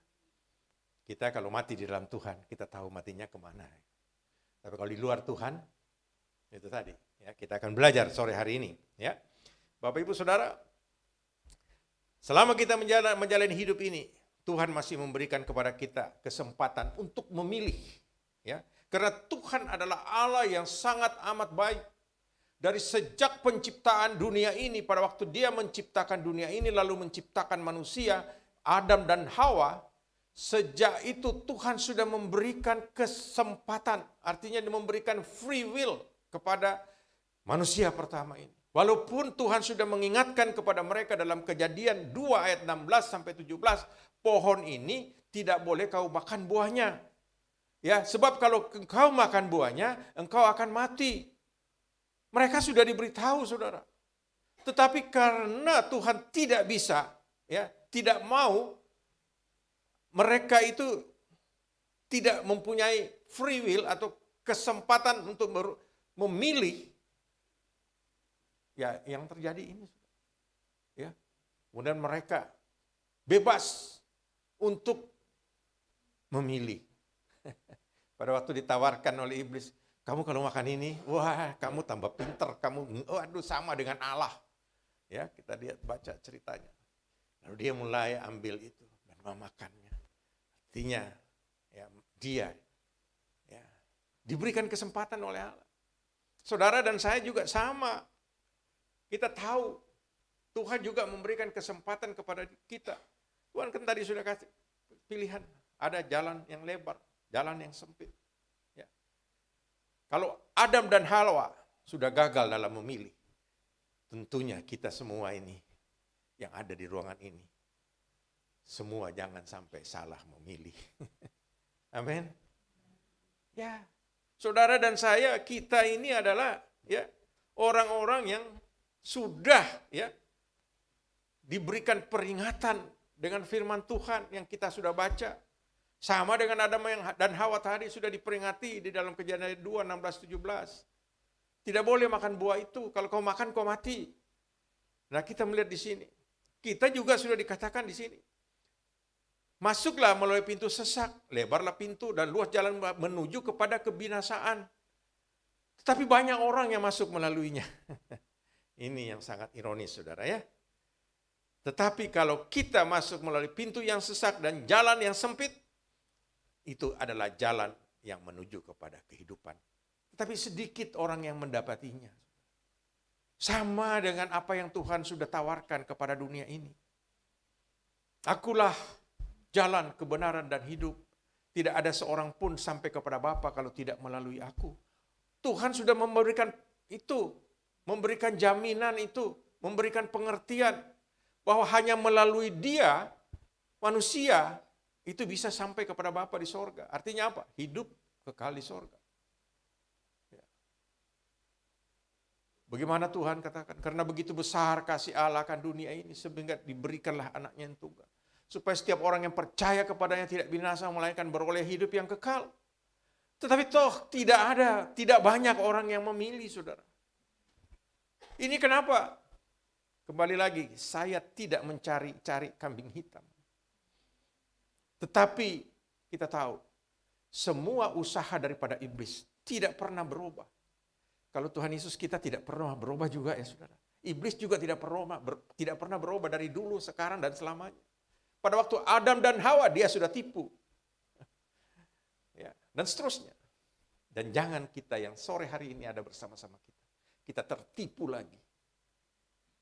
Speaker 2: Kita kalau mati di dalam Tuhan, kita tahu matinya kemana. Tapi kalau di luar Tuhan, itu tadi. Ya, kita akan belajar sore hari ini. Ya, Bapak Ibu Saudara, selama kita menjalani hidup ini, Tuhan masih memberikan kepada kita kesempatan untuk memilih. Ya, karena Tuhan adalah Allah yang sangat amat baik. Dari sejak penciptaan dunia ini, pada waktu dia menciptakan dunia ini, lalu menciptakan manusia, Adam dan Hawa, sejak itu Tuhan sudah memberikan kesempatan, artinya memberikan free will kepada manusia pertama ini. Walaupun Tuhan sudah mengingatkan kepada mereka dalam Kejadian 2 ayat 16 sampai 17, pohon ini tidak boleh kau makan buahnya. Ya, sebab kalau engkau makan buahnya, engkau akan mati. Mereka sudah diberitahu, saudara. Tetapi karena Tuhan tidak bisa, ya, tidak mau, mereka itu tidak mempunyai free will atau kesempatan untuk memilih. Ya, yang terjadi ini, ya. Kemudian mereka bebas untuk memilih. Pada waktu ditawarkan oleh iblis, kamu kalau makan ini, wah kamu tambah pinter, kamu sama dengan Allah. Ya, kita lihat baca ceritanya. Lalu dia mulai ambil itu dan memakannya. Artinya ya, dia ya, diberikan kesempatan oleh Allah. Saudara dan saya juga sama. Kita tahu Tuhan juga memberikan kesempatan kepada kita. Tuhan kan tadi sudah kasih pilihan. Ada jalan yang lebar, jalan yang sempit. Kalau Adam dan Hawa sudah gagal dalam memilih, tentunya kita semua ini yang ada di ruangan ini, semua jangan sampai salah memilih. Amin. Ya, saudara dan saya, kita ini adalah ya orang-orang yang sudah ya diberikan peringatan dengan firman Tuhan yang kita sudah baca. Sama dengan Adam dan Hawa tadi sudah diperingati di dalam Kejadian 2, 16, 17. Tidak boleh makan buah itu, kalau kau makan kau mati. Nah kita melihat di sini. Kita juga sudah dikatakan di sini. Masuklah melalui pintu sesak, lebarlah pintu dan luas jalan menuju kepada kebinasaan. Tetapi banyak orang yang masuk melaluinya. Ini yang sangat ironis, saudara ya. Tetapi kalau kita masuk melalui pintu yang sesak dan jalan yang sempit, itu adalah jalan yang menuju kepada kehidupan. Tetapi sedikit orang yang mendapatinya. Sama dengan apa yang Tuhan sudah tawarkan kepada dunia ini. Akulah jalan kebenaran dan hidup. Tidak ada seorang pun sampai kepada Bapa kalau tidak melalui aku. Tuhan sudah memberikan itu. Memberikan jaminan itu. Memberikan pengertian. Bahwa hanya melalui dia, manusia, itu bisa sampai kepada Bapa di sorga. Artinya apa? Hidup kekal di sorga. Ya. Bagaimana Tuhan katakan? Karena begitu besar kasih Allah akan dunia ini, sehingga diberikanlah anaknya yang tunggal. Supaya setiap orang yang percaya kepadanya tidak binasa, melainkan beroleh hidup yang kekal. Tetapi toh tidak banyak orang yang memilih, saudara. Ini kenapa? Kembali lagi, saya tidak mencari kambing hitam. Tetapi kita tahu, semua usaha daripada iblis tidak pernah berubah. Kalau Tuhan Yesus kita tidak pernah berubah juga ya saudara. Iblis juga tidak pernah berubah dari dulu, sekarang, dan selamanya. Pada waktu Adam dan Hawa dia sudah tipu. Ya, dan seterusnya. Dan jangan kita yang sore hari ini ada bersama-sama kita tertipu lagi.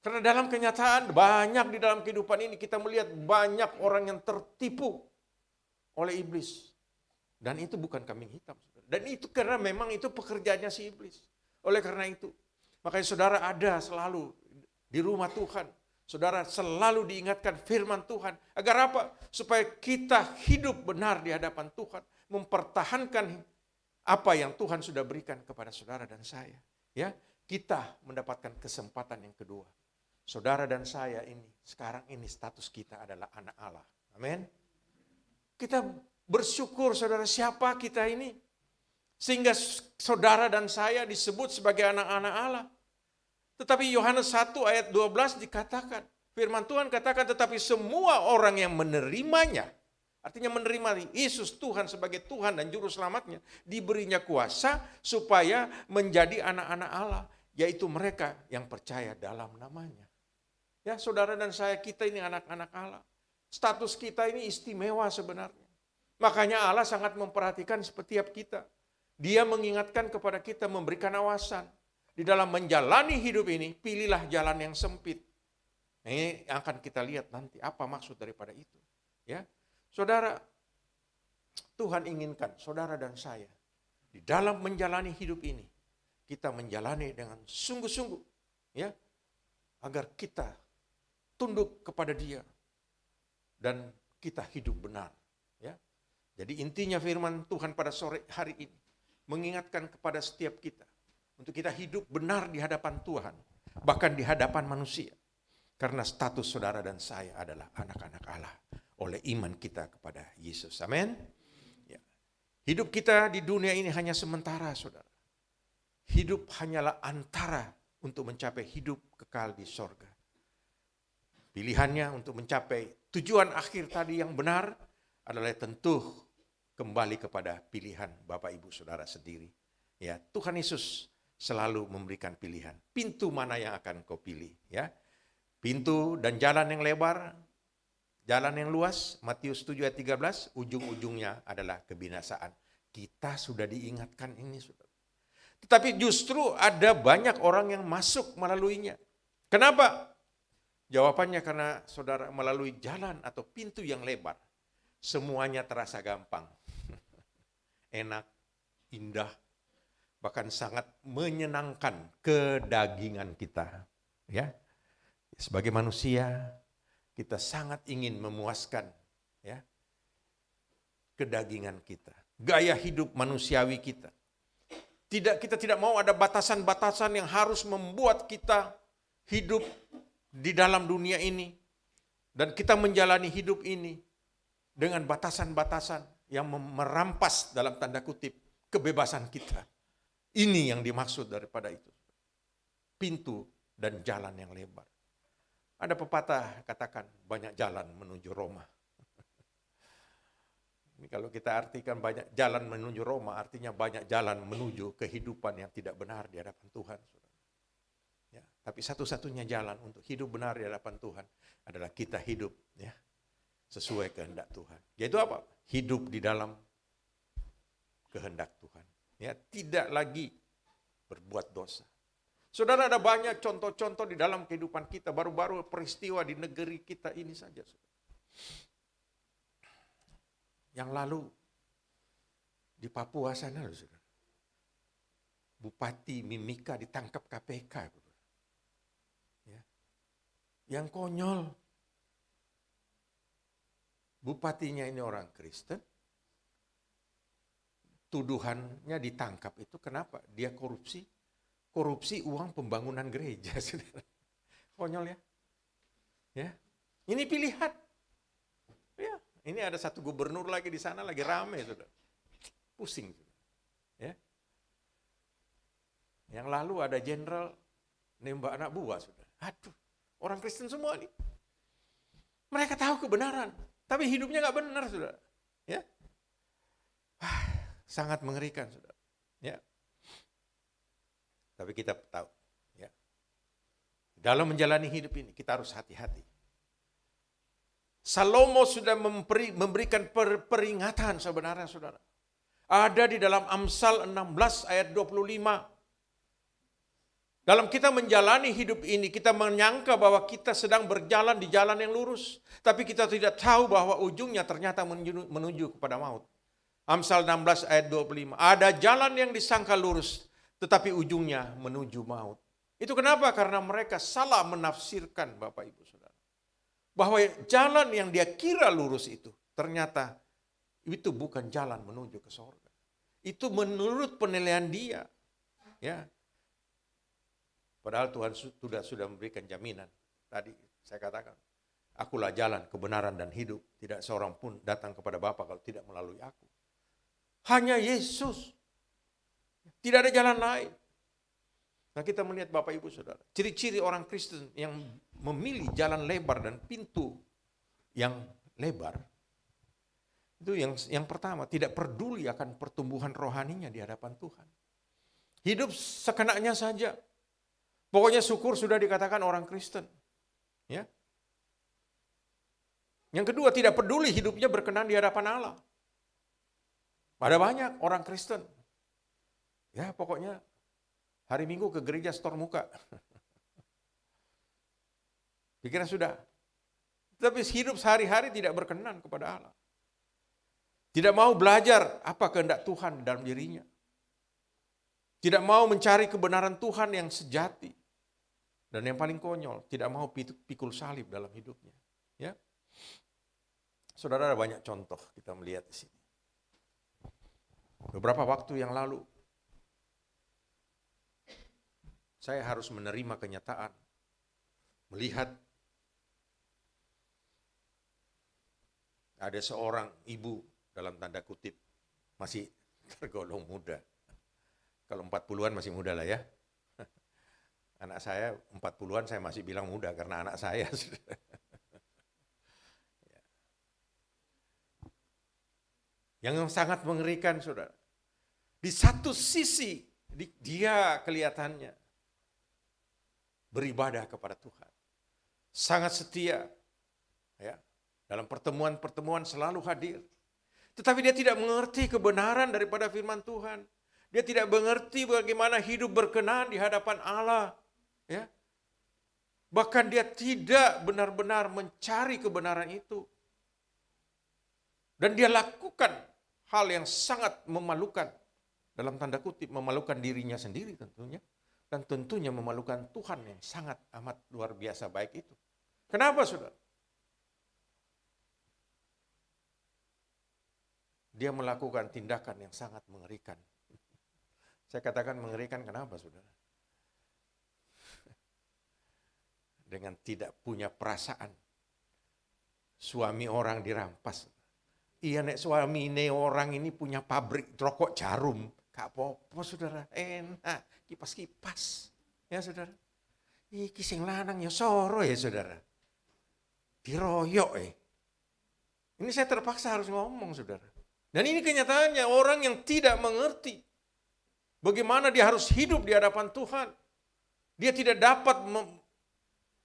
Speaker 2: Karena dalam kenyataan banyak di dalam kehidupan ini kita melihat banyak orang yang tertipu oleh iblis. Dan itu bukan kambing hitam. Dan itu karena memang itu pekerjaannya si iblis. Oleh karena itu, makanya saudara ada selalu di rumah Tuhan. Saudara selalu diingatkan firman Tuhan. Agar apa? Supaya kita hidup benar di hadapan Tuhan. Mempertahankan apa yang Tuhan sudah berikan kepada saudara dan saya. Ya, kita mendapatkan kesempatan yang kedua. Saudara dan saya ini, sekarang ini status kita adalah anak Allah. Amin. Kita bersyukur saudara, siapa kita ini. Sehingga saudara dan saya disebut sebagai anak-anak Allah. Tetapi Yohanes 1 ayat 12 dikatakan, firman Tuhan katakan, tetapi semua orang yang menerimanya, artinya menerima Yesus Tuhan sebagai Tuhan dan Juru Selamatnya, diberinya kuasa supaya menjadi anak-anak Allah, yaitu mereka yang percaya dalam namanya. Ya, saudara dan saya, kita ini anak-anak Allah. Status kita ini istimewa sebenarnya. Makanya Allah sangat memperhatikan setiap kita. Dia mengingatkan kepada kita, memberikan awasan. Di dalam menjalani hidup ini, pilihlah jalan yang sempit. Nah, ini akan kita lihat nanti apa maksud daripada itu. Ya, saudara, Tuhan inginkan saudara dan saya di dalam menjalani hidup ini, kita menjalani dengan sungguh-sungguh, ya, agar kita tunduk kepada Dia dan kita hidup benar. Ya, jadi intinya firman Tuhan pada sore hari ini mengingatkan kepada setiap kita untuk kita hidup benar di hadapan Tuhan, bahkan di hadapan manusia. Karena status saudara dan saya adalah anak-anak Allah oleh iman kita kepada Yesus. Amin. Ya. Hidup kita di dunia ini hanya sementara, saudara. Hidup hanyalah antara untuk mencapai hidup kekal di sorga. Pilihannya untuk mencapai tujuan akhir tadi yang benar adalah tentu kembali kepada pilihan Bapak Ibu Saudara sendiri. Ya, Tuhan Yesus selalu memberikan pilihan. Pintu mana yang akan kau pilih? Ya, pintu dan jalan yang lebar, jalan yang luas, Matius 7 ayat 13, ujung-ujungnya adalah kebinasaan. Kita sudah diingatkan ini, saudara. Tetapi justru ada banyak orang yang masuk melaluinya. Kenapa? Jawabannya karena saudara melalui jalan atau pintu yang lebar, semuanya terasa gampang, enak, indah, bahkan sangat menyenangkan kedagingan kita. Ya, sebagai manusia kita sangat ingin memuaskan, ya, kedagingan kita, gaya hidup manusiawi kita. Kita tidak mau ada batasan-batasan yang harus membuat kita hidup di dalam dunia ini, dan kita menjalani hidup ini dengan batasan-batasan yang merampas dalam tanda kutip kebebasan kita. Ini yang dimaksud daripada itu. Pintu dan jalan yang lebar. Ada pepatah katakan banyak jalan menuju Roma. Ini kalau kita artikan banyak jalan menuju Roma, artinya banyak jalan menuju kehidupan yang tidak benar di hadapan Tuhan. Ya, tapi satu-satunya jalan untuk hidup benar di hadapan Tuhan adalah kita hidup, ya, sesuai kehendak Tuhan. Yaitu apa? Hidup di dalam kehendak Tuhan. Ya, tidak lagi berbuat dosa. Saudara, ada banyak contoh-contoh di dalam kehidupan kita. Baru-baru peristiwa di negeri kita ini saja, saudara. Yang lalu di Papua sana, saudara. Bupati Mimika ditangkap KPK. Yang konyol, bupatinya ini orang Kristen, tuduhannya ditangkap itu kenapa? Dia korupsi uang pembangunan gereja, saudara. Konyol ya? Ya, ini pilihan. Ya, ini ada satu gubernur lagi di sana lagi rame, saudara. Pusing, saudara. Yang lalu ada jenderal nembak anak buah, saudara. Aduh, orang Kristen semua nih. Mereka tahu kebenaran, tapi hidupnya nggak benar, saudara. Ya, sangat mengerikan, saudara. Ya, tapi kita tahu, ya, dalam menjalani hidup ini kita harus hati-hati. Salomo sudah memberikan peringatan sebenarnya, saudara. Ada di dalam Amsal 16 ayat 25. Dalam kita menjalani hidup ini, kita menyangka bahwa kita sedang berjalan di jalan yang lurus. Tapi kita tidak tahu bahwa ujungnya ternyata menuju kepada maut. Amsal 16 ayat 25. Ada jalan yang disangka lurus, tetapi ujungnya menuju maut. Itu kenapa? Karena mereka salah menafsirkan, Bapak Ibu Saudara. Bahwa jalan yang dia kira lurus itu, ternyata itu bukan jalan menuju ke surga. Itu menurut penilaian dia. Ya. Padahal Tuhan sudah memberikan jaminan. Tadi saya katakan, akulah jalan, kebenaran, dan hidup. Tidak seorang pun datang kepada Bapa kalau tidak melalui aku. Hanya Yesus. Tidak ada jalan lain. Nah, kita melihat Bapak Ibu Saudara, ciri-ciri orang Kristen yang memilih jalan lebar dan pintu yang lebar, itu yang pertama, tidak peduli akan pertumbuhan rohaninya di hadapan Tuhan. Hidup sekenanya saja. Pokoknya syukur sudah dikatakan orang Kristen. Ya. Yang kedua, tidak peduli hidupnya berkenan di hadapan Allah. Ada banyak orang Kristen. Ya, pokoknya hari Minggu ke gereja setor muka. Pikiran sudah. Tapi hidup sehari-hari tidak berkenan kepada Allah. Tidak mau belajar apa kehendak Tuhan dalam dirinya. Tidak mau mencari kebenaran Tuhan yang sejati. Dan yang paling konyol, tidak mau pikul salib dalam hidupnya. Ya, saudara, ada banyak contoh kita melihat di sini. Beberapa waktu yang lalu, saya harus menerima kenyataan, melihat ada seorang ibu dalam tanda kutip masih tergolong muda. Kalau 40-an masih muda lah ya. Anak saya 40-an saya masih bilang muda karena anak saya. Yang sangat mengerikan, saudara. Di satu sisi dia kelihatannya beribadah kepada Tuhan. Sangat setia. Ya, dalam pertemuan-pertemuan selalu hadir. Tetapi dia tidak mengerti kebenaran daripada firman Tuhan. Dia tidak mengerti bagaimana hidup berkenan di hadapan Allah. Ya. Bahkan dia tidak benar-benar mencari kebenaran itu. Dan dia lakukan hal yang sangat memalukan. Dalam tanda kutip, memalukan dirinya sendiri tentunya. Dan tentunya memalukan Tuhan yang sangat amat luar biasa baik itu. Kenapa, saudara? Dia melakukan tindakan yang sangat mengerikan. Saya katakan mengerikan, kenapa, saudara? Dengan tidak punya perasaan. Suami orang dirampas. Iya, nek suami ini orang ini punya pabrik rokok jarum. Gak apa-apa, saudara. Enak, kipas-kipas. Ya, saudara. Iki sing lanang ya soro ya, saudara. Diroyok Ini saya terpaksa harus ngomong, saudara. Dan ini kenyataannya orang yang tidak mengerti bagaimana dia harus hidup di hadapan Tuhan. Dia tidak dapat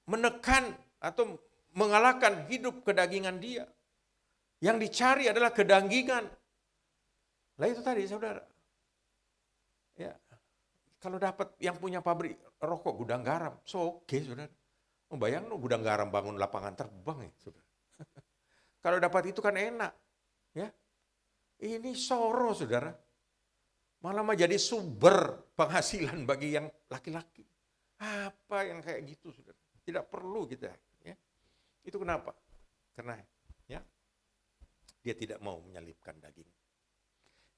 Speaker 2: menekan atau mengalahkan hidup kedagingan dia. Yang dicari adalah kedagingan. Lah itu tadi, saudara. Ya, kalau dapat yang punya pabrik rokok gudang garam, oke, saudara. Bayang gudang garam bangun lapangan terbang ya, saudara. Kalau dapat itu kan enak. Ya. Ini soro, saudara. Malah menjadi sumber penghasilan bagi yang laki-laki. Apa yang kayak gitu, saudara? Tidak perlu kita. Ya. Itu kenapa? Karena ya, dia tidak mau menyalibkan daging.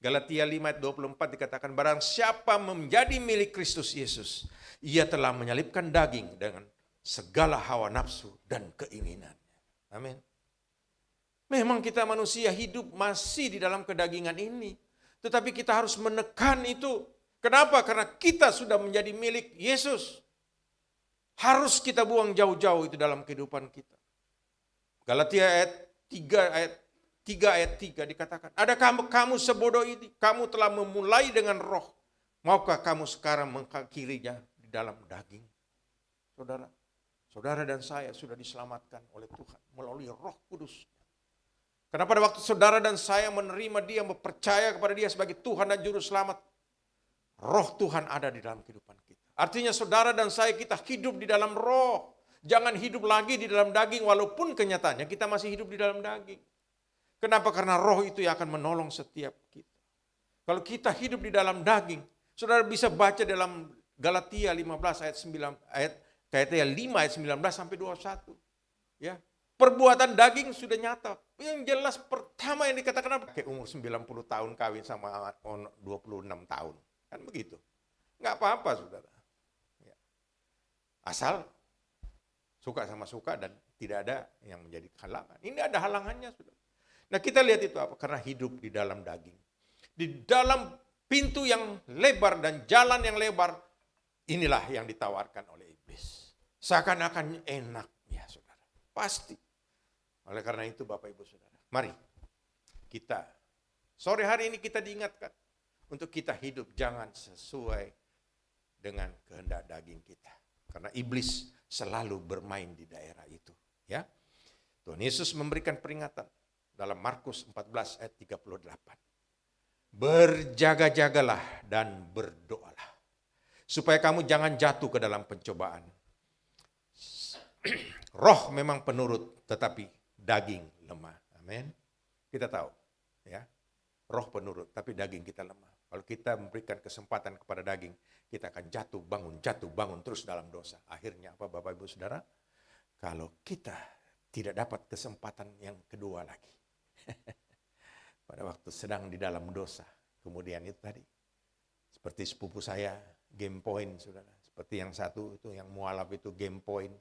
Speaker 2: Galatia 5 ayat 24 dikatakan, barang siapa menjadi milik Kristus Yesus, ia telah menyalibkan daging dengan segala hawa nafsu dan keinginannya. Amin. Memang kita manusia hidup masih di dalam kedagingan ini. Tetapi kita harus menekan itu. Kenapa? Karena kita sudah menjadi milik Yesus. Harus kita buang jauh-jauh itu dalam kehidupan kita. Galatia ayat 3 dikatakan, ada kamu sebodoh ini, kamu telah memulai dengan roh, maukah kamu sekarang mengakhirinya di dalam daging? Saudara dan saya sudah diselamatkan oleh Tuhan melalui Roh Kudus. Karena pada waktu saudara dan saya menerima Dia, percaya kepada Dia sebagai Tuhan dan Juru Selamat, Roh Tuhan ada di dalam kehidupan kita. Artinya saudara dan saya kita hidup di dalam roh. Jangan hidup lagi di dalam daging walaupun kenyataannya kita masih hidup di dalam daging. Kenapa? Karena roh itu yang akan menolong setiap kita. Kalau kita hidup di dalam daging, saudara bisa baca dalam Galatia 15 ayat 5 ayat 19 sampai 21. Ya. Perbuatan daging sudah nyata. Yang jelas pertama yang dikatakan apa? Kayak umur 90 tahun kawin sama 26 tahun. Kan begitu. Enggak apa-apa, saudara. Ya. Asal suka sama suka dan tidak ada yang menjadi halangan. Ini ada halangannya, saudara. Nah, kita lihat itu apa? Karena hidup di dalam daging. Di dalam pintu yang lebar dan jalan yang lebar, inilah yang ditawarkan oleh iblis. Seakan-akan enak, ya saudara. Pasti. Oleh karena itu Bapak Ibu Saudara, mari kita, sore hari ini kita diingatkan untuk kita hidup jangan sesuai dengan kehendak daging kita. Karena iblis selalu bermain di daerah itu. Ya, Tuhan Yesus memberikan peringatan dalam Markus 14 ayat 38. Berjaga-jagalah dan berdoalah, supaya kamu jangan jatuh ke dalam pencobaan. Roh memang penurut, tetapi daging lemah. Amin. Kita tahu, ya, roh penurut, tapi daging kita lemah. Kalau kita memberikan kesempatan kepada daging, kita akan jatuh bangun terus dalam dosa. Akhirnya apa Bapak Ibu Saudara? Kalau kita tidak dapat kesempatan yang kedua lagi. Pada waktu sedang di dalam dosa. Kemudian itu tadi, seperti sepupu saya, game point, saudara. Seperti yang satu itu, yang mualaf itu game point.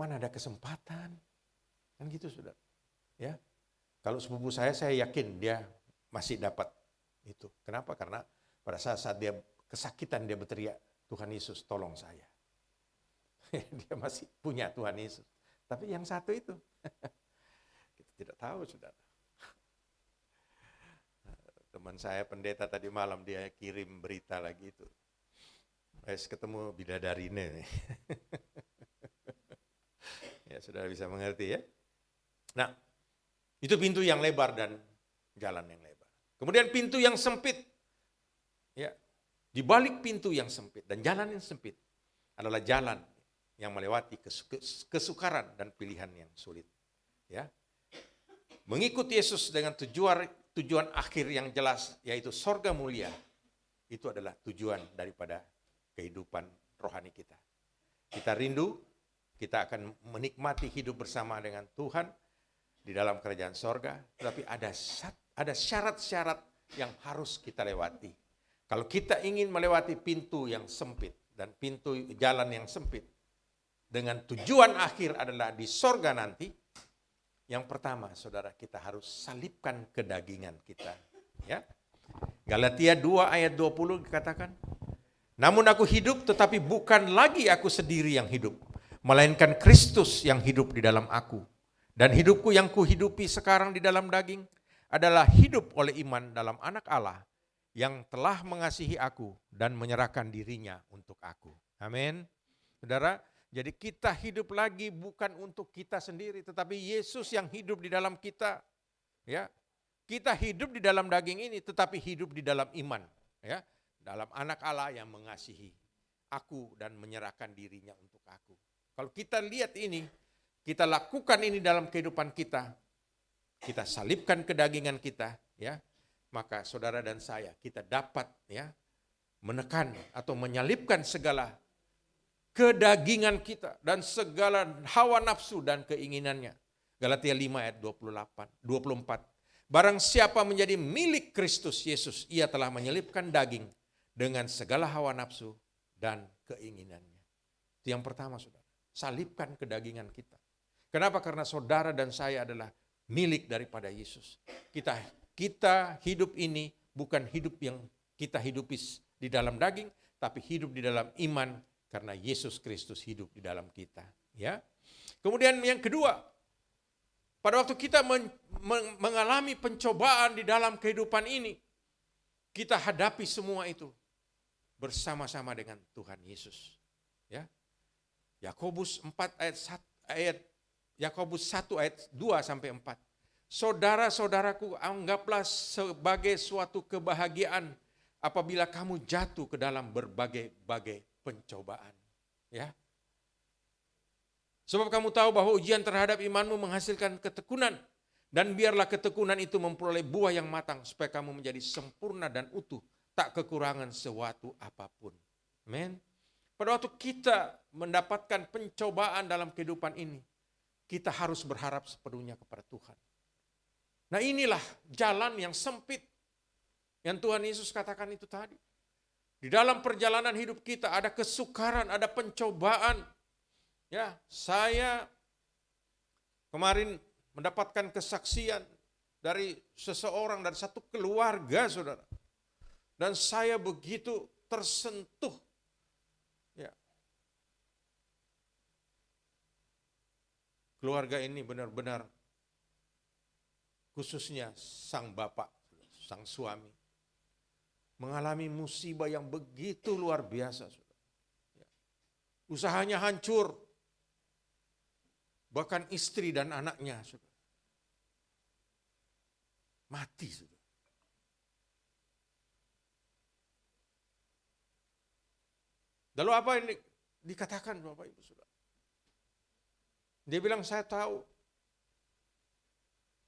Speaker 2: Mana ada kesempatan? Kan gitu, saudara. Ya, kalau sepupu saya yakin dia masih dapat itu. Kenapa? Karena pada saat dia kesakitan dia berteriak, Tuhan Yesus tolong saya. Dia masih punya Tuhan Yesus. Tapi yang satu itu, kita tidak tahu, saudara. Teman saya pendeta tadi malam dia kirim berita lagi itu. Ketemu bidadarine. Ya, saudara bisa mengerti ya. Nah, itu pintu yang lebar dan jalan yang lebar. Kemudian pintu yang sempit. Ya, di balik pintu yang sempit dan jalan yang sempit adalah jalan yang melewati kesukaran dan pilihan yang sulit. Ya. Mengikuti Yesus dengan tujuan akhir yang jelas, yaitu sorga mulia. Itu adalah tujuan daripada kehidupan rohani kita. Kita rindu, kita akan menikmati hidup bersama dengan Tuhan di dalam kerajaan sorga. Tetapi ada syarat-syarat yang harus kita lewati. Kalau kita ingin melewati pintu yang sempit dan pintu jalan yang sempit, dengan tujuan akhir adalah di sorga nanti, yang pertama, saudara, kita harus salibkan kedagingan kita. Ya. Galatia 2 ayat 20 dikatakan, namun aku hidup tetapi bukan lagi aku sendiri yang hidup, melainkan Kristus yang hidup di dalam aku. Dan hidupku yang kuhidupi sekarang di dalam daging adalah hidup oleh iman dalam Anak Allah yang telah mengasihi aku dan menyerahkan dirinya untuk aku. Amin. Saudara, jadi kita hidup lagi bukan untuk kita sendiri, tetapi Yesus yang hidup di dalam kita. Ya, kita hidup di dalam daging ini, tetapi hidup di dalam iman. Ya, dalam Anak Allah yang mengasihi aku dan menyerahkan dirinya untuk aku. Kalau kita lihat ini, kita lakukan ini dalam kehidupan kita salibkan kedagingan kita, ya, maka saudara dan saya kita dapat ya menekan atau menyalibkan segala kedagingan kita dan segala hawa nafsu dan keinginannya. Galatia 5 ayat 24. Barang siapa menjadi milik Kristus Yesus, ia telah menyelipkan daging dengan segala hawa nafsu dan keinginannya. Itu yang pertama, saudara. Salibkan kedagingan kita. Kenapa? Karena saudara dan saya adalah milik daripada Yesus. Kita hidup ini bukan hidup yang kita hidupi di dalam daging, tapi hidup di dalam iman karena Yesus Kristus hidup di dalam kita. Ya. Kemudian yang kedua, pada waktu kita mengalami pencobaan di dalam kehidupan ini, kita hadapi semua itu bersama-sama dengan Tuhan Yesus. Ya. Yakobus 1 ayat 2 sampai 4. Saudara-saudaraku, anggaplah sebagai suatu kebahagiaan apabila kamu jatuh ke dalam berbagai-bagai pencobaan. Ya. Sebab kamu tahu bahwa ujian terhadap imanmu menghasilkan ketekunan. Dan biarlah ketekunan itu memperoleh buah yang matang supaya kamu menjadi sempurna dan utuh, tak kekurangan sesuatu apapun. Amin. Pada waktu kita mendapatkan pencobaan dalam kehidupan ini, kita harus berharap sepenuhnya kepada Tuhan. Nah, inilah jalan yang sempit yang Tuhan Yesus katakan itu tadi. Di dalam perjalanan hidup kita ada kesukaran, ada pencobaan. Ya, saya kemarin mendapatkan kesaksian dari seseorang, dari satu keluarga, saudara. Dan saya begitu tersentuh. Ya. Keluarga ini benar-benar, khususnya sang bapak, sang suami, mengalami musibah yang begitu luar biasa. Saudara. Ya. Usahanya hancur, bahkan istri dan anaknya saudara, mati. Saudara. Lalu apa yang dikatakan Bapak Ibu Saudara? Dia bilang, saya tahu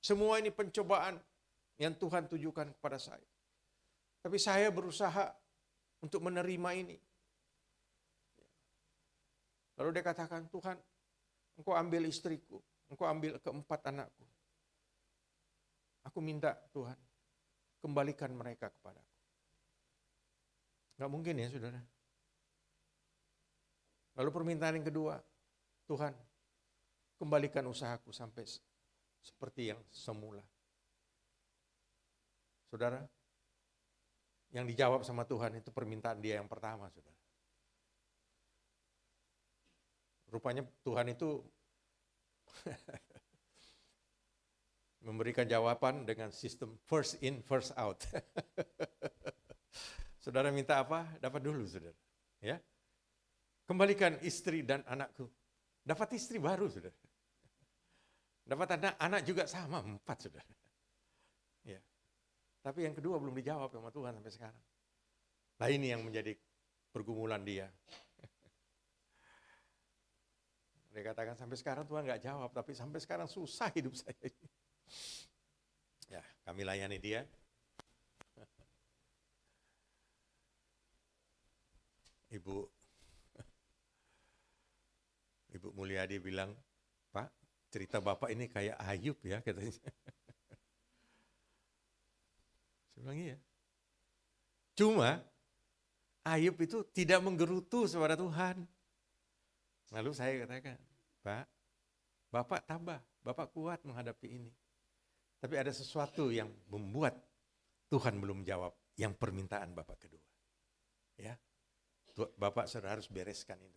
Speaker 2: semua ini pencobaan yang Tuhan tujukan kepada saya. Tapi saya berusaha untuk menerima ini. Lalu dia katakan, Tuhan, Engkau ambil istriku, Engkau ambil keempat anakku. Aku minta Tuhan, kembalikan mereka kepadaku. Gak mungkin ya saudara. Lalu permintaan yang kedua, Tuhan, kembalikan usahaku sampai seperti yang semula. Saudara, yang dijawab sama Tuhan itu permintaan dia yang pertama, saudara. Rupanya Tuhan itu memberikan jawaban dengan sistem first in, first out. Saudara minta apa? Dapat dulu, saudara. Ya, kembalikan istri dan anakku. Dapat istri baru, saudara. Dapat anak juga sama, 4, saudara. Ya. Tapi yang kedua belum dijawab sama Tuhan sampai sekarang. Nah, ini yang menjadi pergumulan dia. Dia katakan sampai sekarang Tuhan nggak jawab, tapi sampai sekarang susah hidup saya ini. Ya, kami layani dia. Ibu Mulyadi bilang, Pak, cerita Bapak ini kayak Ayub ya, katanya. Saya bilang iya. Cuma Ayub itu tidak menggerutu kepada Tuhan. Lalu saya katakan, Pak, Bapak tabah, Bapak kuat menghadapi ini. Tapi ada sesuatu yang membuat Tuhan belum jawab, yang permintaan Bapak kedua. Ya, Bapak sudah harus bereskan itu.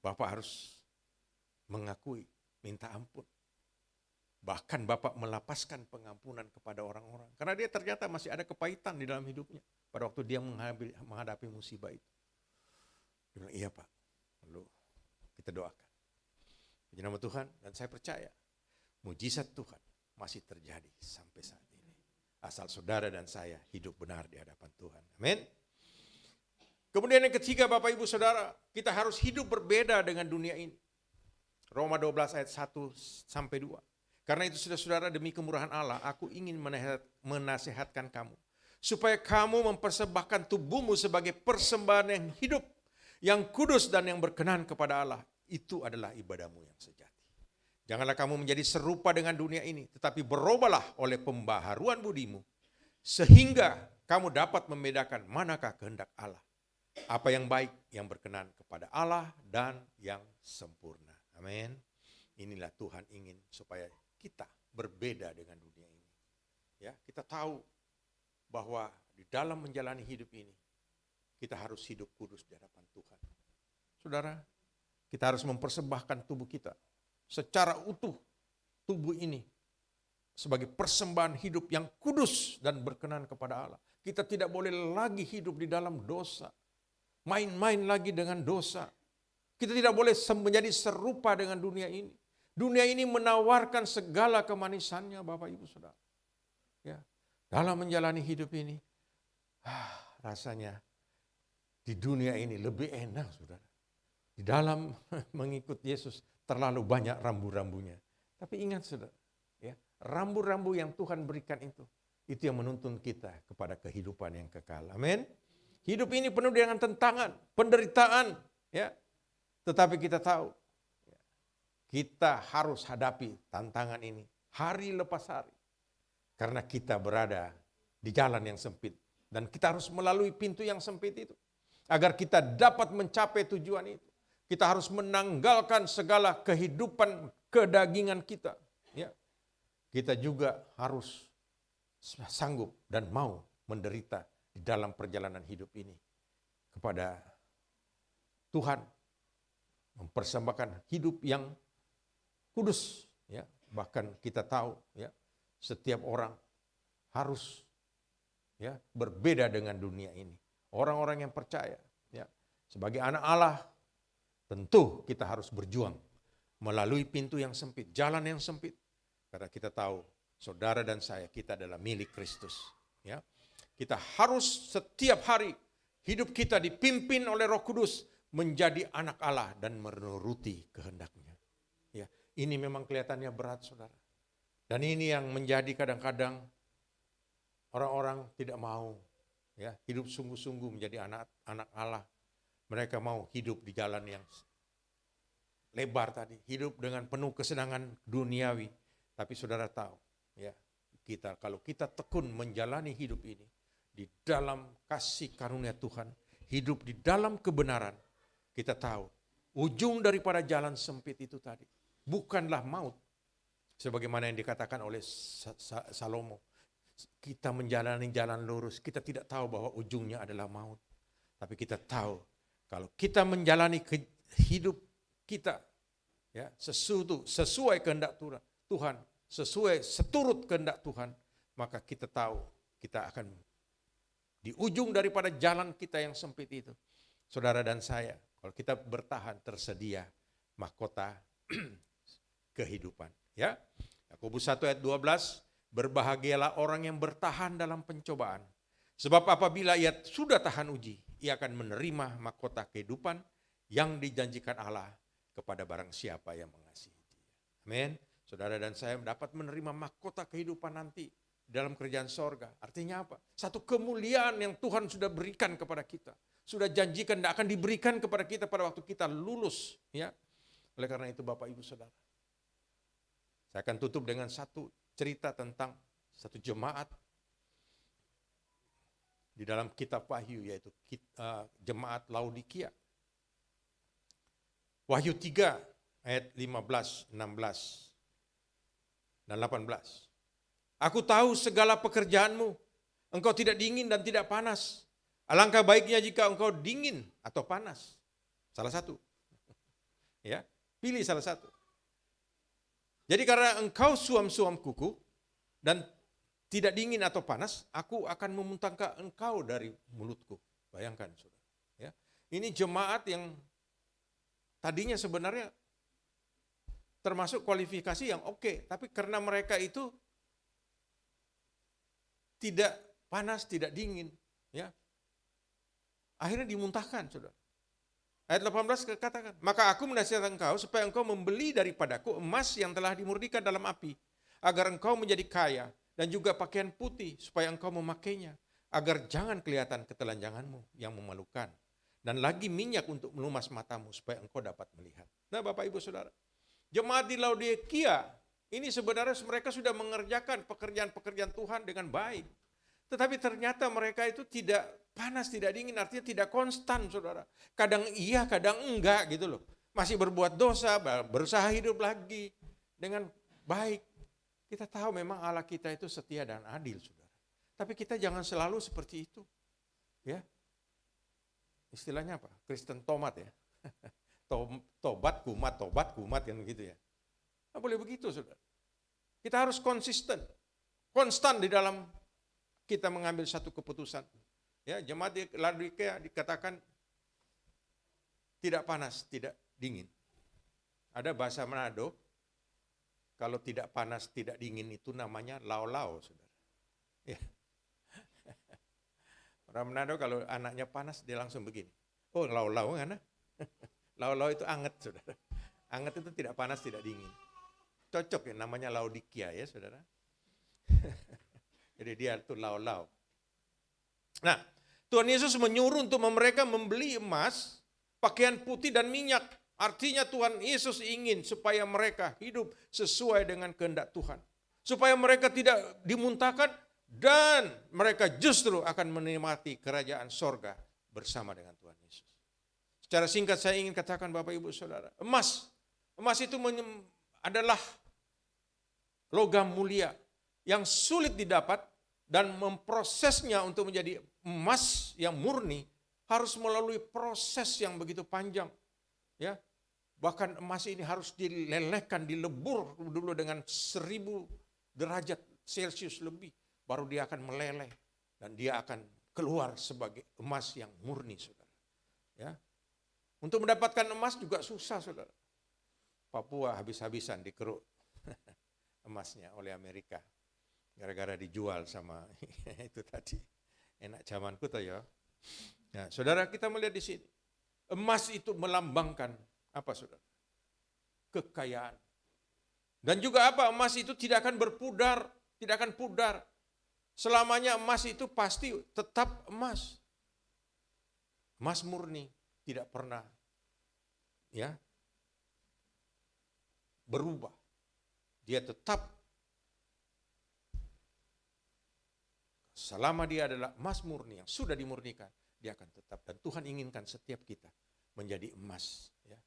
Speaker 2: Bapak harus mengakui, minta ampun. Bahkan Bapak melapaskan pengampunan kepada orang-orang. Karena dia ternyata masih ada kepahitan di dalam hidupnya pada waktu dia menghadapi musibah itu. Dia bilang, iya Pak. Lalu kita doakan. Puji nama Tuhan, dan saya percaya mujizat Tuhan masih terjadi sampai saat ini. Asal saudara dan saya hidup benar di hadapan Tuhan. Amin. Kemudian yang ketiga Bapak Ibu Saudara, kita harus hidup berbeda dengan dunia ini. Roma 12 ayat 1 sampai 2. Karena itu saudara-saudara, demi kemurahan Allah, aku ingin menasehatkan kamu. Supaya kamu mempersembahkan tubuhmu sebagai persembahan yang hidup, yang kudus dan yang berkenan kepada Allah. Itu adalah ibadahmu yang sejati. Janganlah kamu menjadi serupa dengan dunia ini, tetapi berubahlah oleh pembaharuan budimu, sehingga kamu dapat membedakan manakah kehendak Allah. Apa yang baik, yang berkenan kepada Allah, dan yang sempurna. Amin. Inilah Tuhan ingin supaya kita berbeda dengan dunia ini. Ya, kita tahu bahwa di di dalam menjalani hidup ini, kita harus hidup kudus di hadapan Tuhan. Saudara, kita harus mempersembahkan tubuh kita secara utuh, tubuh ini sebagai persembahan hidup yang kudus dan berkenan kepada Allah. Kita tidak boleh lagi hidup di dalam dosa, main-main lagi dengan dosa. Kita tidak boleh menjadi serupa dengan dunia ini. Dunia ini menawarkan segala kemanisannya, Bapak Ibu Saudara. Ya, dalam menjalani hidup ini, rasanya di dunia ini lebih enak, Saudara. Di dalam mengikut Yesus terlalu banyak rambu-rambunya. Tapi ingat, Saudara, ya, rambu-rambu yang Tuhan berikan itu yang menuntun kita kepada kehidupan yang kekal. Amin. Hidup ini penuh dengan tantangan, penderitaan, ya. Tetapi kita tahu, kita harus hadapi tantangan ini hari lepas hari. Karena kita berada di jalan yang sempit. Dan kita harus melalui pintu yang sempit itu. Agar kita dapat mencapai tujuan itu. Kita harus menanggalkan segala kehidupan kedagingan kita. Ya. Kita juga harus sanggup dan mau menderita di dalam perjalanan hidup ini. Kepada Tuhan. Mempersembahkan hidup yang kudus. Ya. Bahkan kita tahu, ya, setiap orang harus, ya, berbeda dengan dunia ini. Orang-orang yang percaya, ya, sebagai anak Allah, tentu kita harus berjuang melalui pintu yang sempit, jalan yang sempit. Karena kita tahu, saudara dan saya, kita adalah milik Kristus. Ya. Kita harus setiap hari hidup kita dipimpin oleh Roh Kudus menjadi anak Allah dan menuruti kehendaknya. Ya, ini memang kelihatannya berat, saudara. Dan ini yang menjadi kadang-kadang orang-orang tidak mau, ya, hidup sungguh-sungguh menjadi anak Allah. Mereka mau hidup di jalan yang lebar tadi, hidup dengan penuh kesenangan duniawi. Tapi saudara tahu, ya, kalau kita tekun menjalani hidup ini di dalam kasih karunia Tuhan, hidup di dalam kebenaran, kita tahu ujung daripada jalan sempit itu tadi bukanlah maut. Sebagaimana yang dikatakan oleh Salomo, kita menjalani jalan lurus, kita tidak tahu bahwa ujungnya adalah maut. Tapi kita tahu kalau kita menjalani hidup kita, ya, sesuai kehendak Tuhan, seturut kehendak Tuhan, maka kita tahu kita akan di ujung daripada jalan kita yang sempit itu. Saudara dan saya, kalau kita bertahan, tersedia mahkota kehidupan. Ya, Yakobus 1 ayat 12, berbahagialah orang yang bertahan dalam pencobaan. Sebab apabila ia sudah tahan uji, ia akan menerima mahkota kehidupan yang dijanjikan Allah kepada barang siapa yang mengasihi dia. Amin. Saudara dan saya dapat menerima mahkota kehidupan nanti dalam kerajaan sorga. Artinya apa? Satu kemuliaan yang Tuhan sudah berikan kepada kita. Sudah janjikan dan akan diberikan kepada kita pada waktu kita lulus. Ya. Oleh karena itu Bapak Ibu Saudara, saya akan tutup dengan satu cerita tentang satu jemaat di dalam kitab Wahyu, yaitu jemaat Laodikia. Wahyu 3 ayat 15, 16 dan 18. Aku tahu segala pekerjaanmu, engkau tidak dingin dan tidak panas. Alangkah baiknya jika engkau dingin atau panas. Salah satu. Ya, pilih salah satu. Jadi karena engkau suam-suam kuku dan tidak dingin atau panas, aku akan memuntahkan engkau dari mulutku. Bayangkan, saudara. Ya, ini jemaat yang tadinya sebenarnya termasuk kualifikasi yang oke, tapi karena mereka itu tidak panas, tidak dingin, ya, akhirnya dimuntahkan, saudara. Ayat 18 katakan, maka aku menasihatkan engkau supaya engkau membeli daripadaku emas yang telah dimurnikan dalam api, agar engkau menjadi kaya, dan juga pakaian putih supaya engkau memakainya, agar jangan kelihatan ketelanjanganmu yang memalukan, dan lagi minyak untuk melumas matamu supaya engkau dapat melihat. Nah Bapak Ibu Saudara, jemaat di Laodikia ini sebenarnya mereka sudah mengerjakan pekerjaan-pekerjaan Tuhan dengan baik. Tetapi ternyata mereka itu tidak panas, tidak dingin, artinya tidak konstan, saudara. Kadang iya, kadang enggak gitu loh. Masih berbuat dosa, berusaha hidup lagi dengan baik. Kita tahu memang Allah kita itu setia dan adil, saudara. Tapi kita jangan selalu seperti itu. Ya. Istilahnya apa? Kristen tomat ya. Tobat kumat kan begitu ya. Nggak boleh begitu, saudara. Kita harus konsisten, konstan di dalam kita mengambil satu keputusan. Ya, jemaat di Laodikia dikatakan tidak panas, tidak dingin. Ada bahasa Manado, kalau tidak panas, tidak dingin itu namanya lau-lau, saudara. Ya. Orang Manado kalau anaknya panas, dia langsung begini. Oh, lau-lau kan? Lau-lau itu anget, saudara. Anget itu tidak panas, tidak dingin. Cocok ya, namanya Laodikia ya, saudara. Jadi dia itu lau-lau. Nah, Tuhan Yesus menyuruh untuk mereka membeli emas, pakaian putih dan minyak. Artinya Tuhan Yesus ingin supaya mereka hidup sesuai dengan kehendak Tuhan. Supaya mereka tidak dimuntahkan dan mereka justru akan menikmati kerajaan sorga bersama dengan Tuhan Yesus. Secara singkat saya ingin katakan Bapak Ibu Saudara, emas itu adalah logam mulia yang sulit didapat dan memprosesnya untuk menjadi emas yang murni harus melalui proses yang begitu panjang. Ya, bahkan emas ini harus dilelehkan, dilebur dulu dengan 1000 derajat Celcius lebih, baru dia akan meleleh dan dia akan keluar sebagai emas yang murni, saudara. Ya, untuk mendapatkan emas juga susah, saudara. Papua habis-habisan dikeruk emasnya oleh Amerika. Gara-gara dijual sama itu tadi. Enak zamanku tuh ya. Nah, saudara, kita melihat di sini. Emas itu melambangkan apa, saudara? Kekayaan. Dan juga apa? Emas itu tidak akan berpudar, tidak akan pudar. Selamanya emas itu pasti tetap emas. Emas murni, tidak pernah ya berubah. Dia tetap selama dia adalah emas murni yang sudah dimurnikan, dia akan tetap. Dan Tuhan inginkan setiap kita menjadi emas. Ya.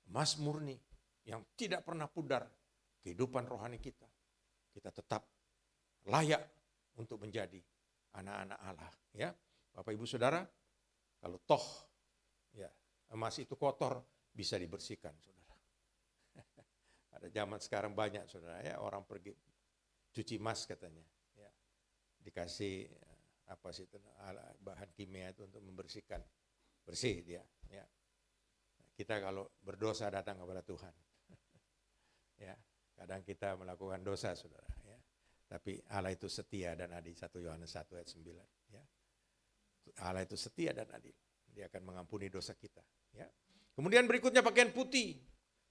Speaker 2: Emas murni yang tidak pernah pudar. Kehidupan rohani kita. Kita tetap layak untuk menjadi anak-anak Allah. Ya. Bapak Ibu Saudara, kalau toh ya, emas itu kotor, bisa dibersihkan, saudara. Ada zaman sekarang banyak, saudara, ya, orang pergi cuci emas katanya. Dikasih apa sih itu bahan kimia itu untuk membersihkan, bersih dia. Ya. Kita kalau berdosa datang kepada Tuhan, ya kadang kita melakukan dosa, saudara. Ya. Tapi Allah itu setia dan adil. 1 Yohanes 1 ayat 9. Ya. Allah itu setia dan adil. Dia akan mengampuni dosa kita. Ya. Kemudian berikutnya pakaian putih.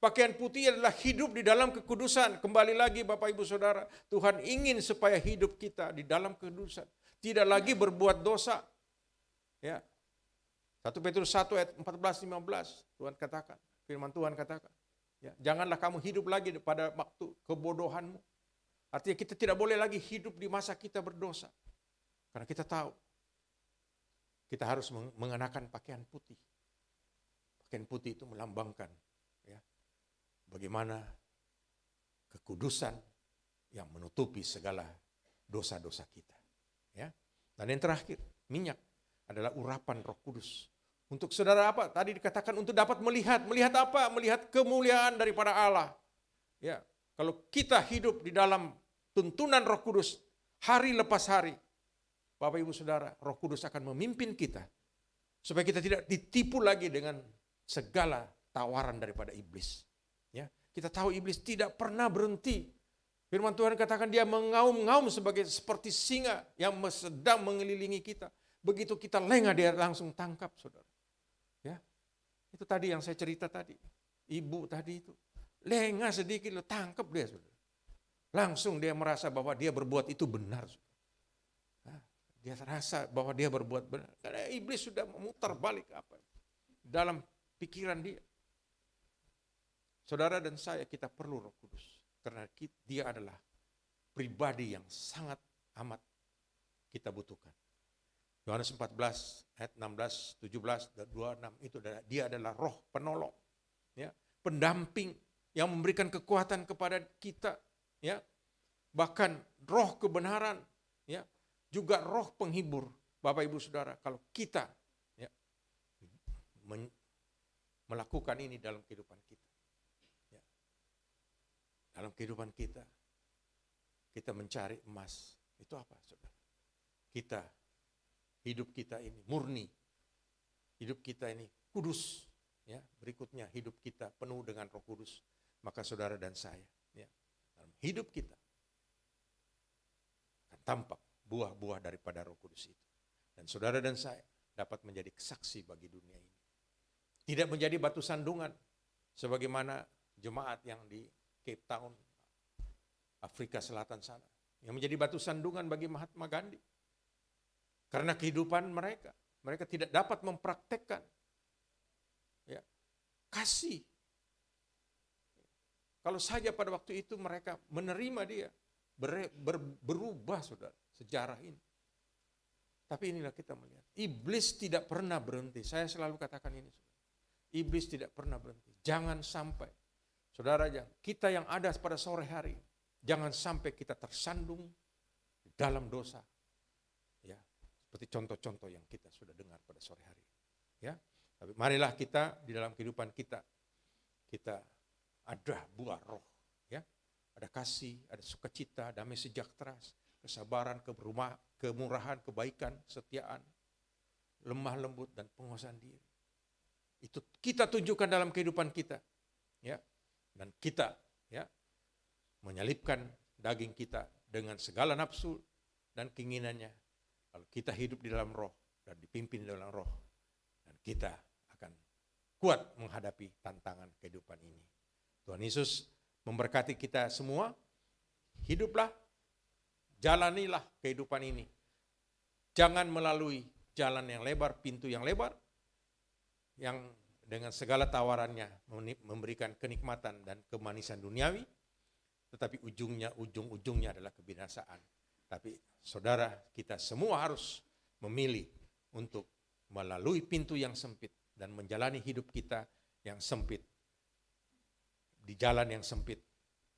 Speaker 2: Pakaian putih adalah hidup di dalam kekudusan. Kembali lagi Bapak Ibu Saudara, Tuhan ingin supaya hidup kita di dalam kekudusan. Tidak lagi berbuat dosa. Ya. 1 Petrus 1 ayat 14-15 Tuhan katakan, firman Tuhan katakan. Ya, janganlah kamu hidup lagi pada waktu kebodohanmu. Artinya kita tidak boleh lagi hidup di masa kita berdosa. Karena kita tahu kita harus mengenakan pakaian putih. Pakaian putih itu melambangkan ya, bagaimana kekudusan yang menutupi segala dosa-dosa kita. Ya. Dan yang terakhir, minyak adalah urapan Roh Kudus. Untuk saudara apa? Tadi dikatakan untuk dapat melihat. Melihat apa? Melihat kemuliaan daripada Allah. Ya. Kalau kita hidup di dalam tuntunan Roh Kudus hari lepas hari, Bapak Ibu Saudara, Roh Kudus akan memimpin kita supaya kita tidak ditipu lagi dengan segala tawaran daripada iblis. Ya, kita tahu iblis tidak pernah berhenti. Firman Tuhan katakan dia mengaum-ngaum seperti singa yang sedang mengelilingi kita. Begitu kita lengah dia langsung tangkap, saudara. Ya, itu tadi yang saya cerita tadi. Ibu tadi itu lengah sedikit lo tangkap dia, saudara. Langsung dia merasa bahwa dia berbuat itu benar. Nah, dia terasa bahwa dia berbuat benar. Karena iblis sudah memutar balik apa dalam pikiran dia. Saudara dan saya, kita perlu Roh Kudus. Karena dia adalah pribadi yang sangat amat kita butuhkan. Yohanes 14 ayat 16, 17 dan 26 itu dia adalah roh penolong, ya, pendamping yang memberikan kekuatan kepada kita, ya. Bahkan roh kebenaran, ya, juga roh penghibur. Bapak Ibu Saudara, kalau kita ya, melakukan ini dalam kehidupan kita. Ya. Dalam kehidupan kita mencari emas. Itu apa, saudara? Hidup kita ini murni. Hidup kita ini kudus. Ya. Berikutnya hidup kita penuh dengan Roh Kudus. Maka saudara dan saya, ya, dalam hidup kita akan tampak buah-buah daripada Roh Kudus itu. Dan saudara dan saya dapat menjadi saksi bagi dunia ini. Tidak menjadi batu sandungan sebagaimana jemaat yang di Cape Town, Afrika Selatan sana, yang menjadi batu sandungan bagi Mahatma Gandhi. Karena kehidupan mereka tidak dapat mempraktekkan ya, kasih. Kalau saja pada waktu itu mereka menerima dia, berubah saudara, sejarah ini. Tapi inilah kita melihat, iblis tidak pernah berhenti. Saya selalu katakan ini, saudara. Iblis tidak pernah berhenti. Jangan sampai, saudara, kita yang ada pada sore hari, jangan sampai kita tersandung dalam dosa. Ya, seperti contoh-contoh yang kita sudah dengar pada sore hari. Ya, tapi marilah kita di dalam kehidupan kita ada buah roh. Ya, ada kasih, ada sukacita, damai sejahtera, kesabaran, kemurahan, kebaikan, kesetiaan, lemah lembut, dan penguasaan diri. Itu kita tunjukkan dalam kehidupan kita. Ya, dan kita ya menyalipkan daging kita dengan segala nafsu dan keinginannya. Kalau kita hidup di dalam roh dan dipimpin di dalam roh, dan kita akan kuat menghadapi tantangan kehidupan ini. Tuhan Yesus memberkati kita semua. Hiduplah, jalanilah kehidupan ini. Jangan melalui jalan yang lebar, pintu yang lebar, yang dengan segala tawarannya memberikan kenikmatan dan kemanisan duniawi, tetapi ujung-ujungnya adalah kebinasaan. Tapi saudara, kita semua harus memilih untuk melalui pintu yang sempit dan menjalani hidup kita yang sempit, di jalan yang sempit,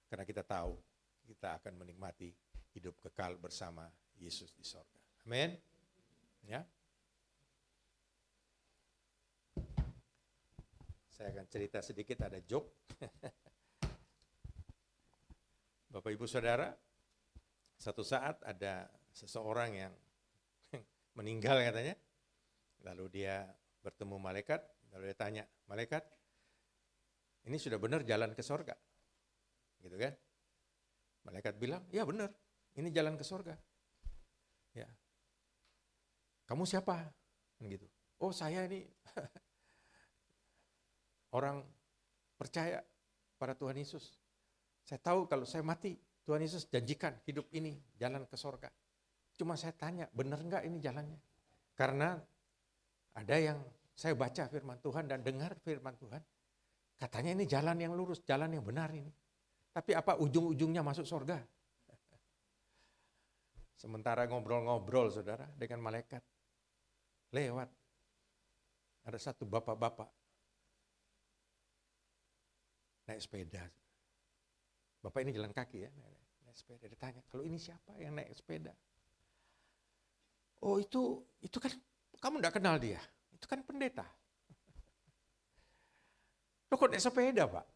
Speaker 2: karena kita tahu kita akan menikmati hidup kekal bersama Yesus di sorga. Amin. Ya. Saya akan cerita sedikit, ada joke. Bapak Ibu Saudara, satu saat ada seseorang yang meninggal katanya, lalu dia bertemu malaikat, lalu dia tanya, malaikat, ini sudah benar jalan ke sorga? Gitu kan? Malaikat bilang, ya benar, ini jalan ke sorga. Ya. Kamu siapa? Gitu. Oh, saya ini orang percaya pada Tuhan Yesus. Saya tahu kalau saya mati, Tuhan Yesus janjikan hidup ini jalan ke sorga. Cuma saya tanya, benar enggak ini jalannya? Karena ada yang saya baca firman Tuhan dan dengar firman Tuhan, katanya ini jalan yang lurus, jalan yang benar ini. Tapi apa ujung-ujungnya masuk sorga? Sementara ngobrol-ngobrol saudara dengan malaikat, lewat ada satu bapak-bapak naik sepeda. Bapak ini jalan kaki ya, naik sepeda. Dia tanya, kalau ini siapa yang naik sepeda? Oh itu kan kamu enggak kenal dia, itu kan pendeta. Loh kok naik sepeda Pak?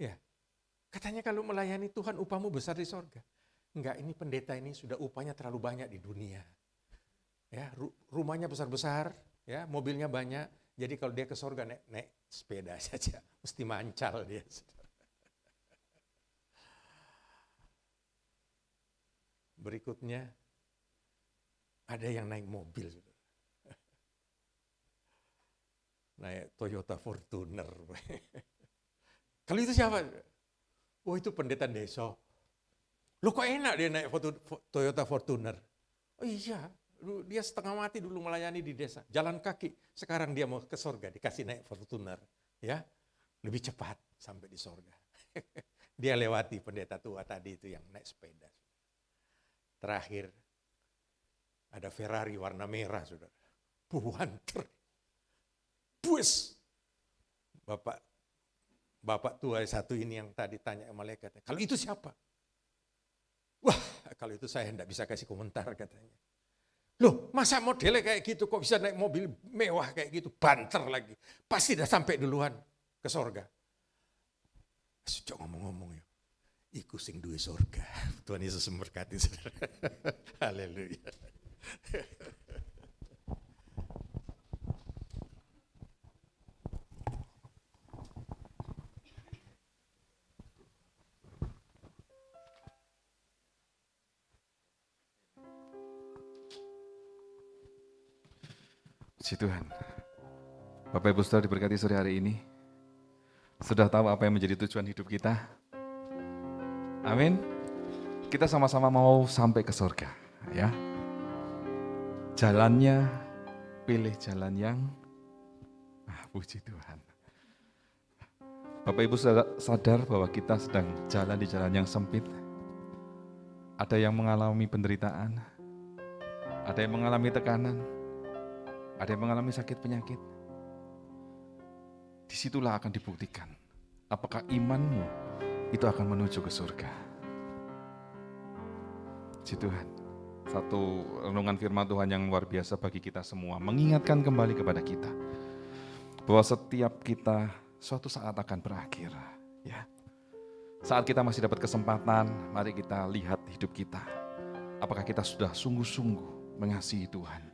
Speaker 2: Ya, katanya kalau melayani Tuhan upahmu besar di sorga. Enggak, ini pendeta ini sudah upahnya terlalu banyak di dunia. Ya, rumahnya besar-besar, ya, mobilnya banyak. Jadi kalau dia ke sorga naik sepeda saja, mesti mancal dia. Berikutnya ada yang naik mobil, naik Toyota Fortuner. Kalau itu siapa? Oh itu pendeta desa. Loh kok enak dia naik Toyota Fortuner? Oh iya, dia setengah mati dulu melayani di desa, jalan kaki. Sekarang dia mau ke sorga, dikasih naik Fortuner, ya lebih cepat sampai di sorga. Dia lewati pendeta tua tadi itu yang naik sepeda. Terakhir ada Ferrari warna merah, saudara. Buanter. Bus. Bapak tua satu ini yang tadi tanya malaikatnya, kalau itu siapa? Wah, Kalau itu saya enggak bisa kasih komentar katanya. Loh, masa modelnya kayak gitu kok bisa naik mobil mewah kayak gitu, banter lagi. Pasti udah sampai duluan ke sorga. Sudah ngomong-ngomong ya, iku sing duwe sorga. Tuhan Yesus memberkati saudara. Haleluya.
Speaker 1: Puji Tuhan. Bapak Ibu Saudara diberkati sore hari ini. Sudah tahu apa yang menjadi tujuan hidup kita? Amin. Kita sama-sama mau sampai ke surga, ya. Jalannya, pilih jalan yang puji Tuhan. Bapak Ibu sadar bahwa kita sedang jalan di jalan yang sempit. Ada yang mengalami penderitaan, ada yang mengalami tekanan, ada yang mengalami sakit penyakit. Disitulah akan dibuktikan apakah imanmu itu akan menuju ke surga. Puji Tuhan. Satu renungan firman Tuhan yang luar biasa bagi kita semua, mengingatkan kembali kepada kita bahwa setiap kita suatu saat akan berakhir, ya. Saat kita masih dapat kesempatan, mari kita lihat hidup kita. Apakah kita sudah sungguh-sungguh mengasihi Tuhan?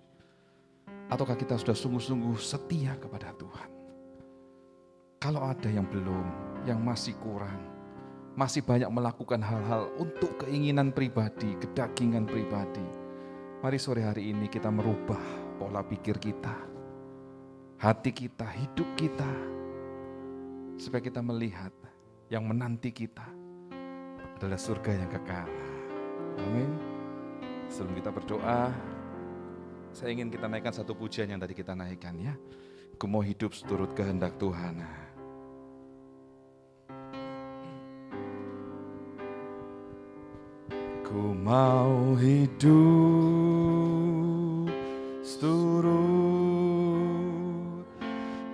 Speaker 1: Ataukah kita sudah sungguh-sungguh setia kepada Tuhan? Kalau ada yang belum, yang masih kurang, masih banyak melakukan hal-hal untuk keinginan pribadi, kedagingan pribadi, mari sore hari ini kita merubah pola pikir kita, hati kita, hidup kita, supaya kita melihat yang menanti kita adalah surga yang kekal. Amin. Sebelum kita berdoa, saya ingin kita naikkan satu pujian yang tadi kita naikkan, ya. Ku mau hidup seturut kehendak Tuhan. Ku mau hidup seturut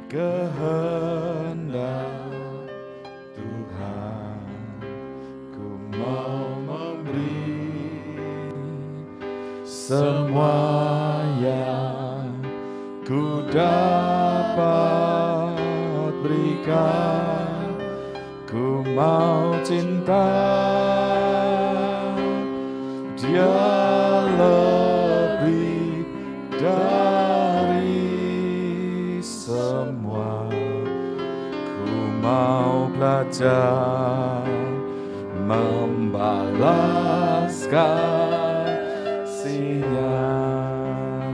Speaker 1: kehendak Tuhan. Ku mau memberi semua yang ku dapat berikan. Ku mau cinta Dia lebih dari semua. Ku mau belajar membalas kasih-Nya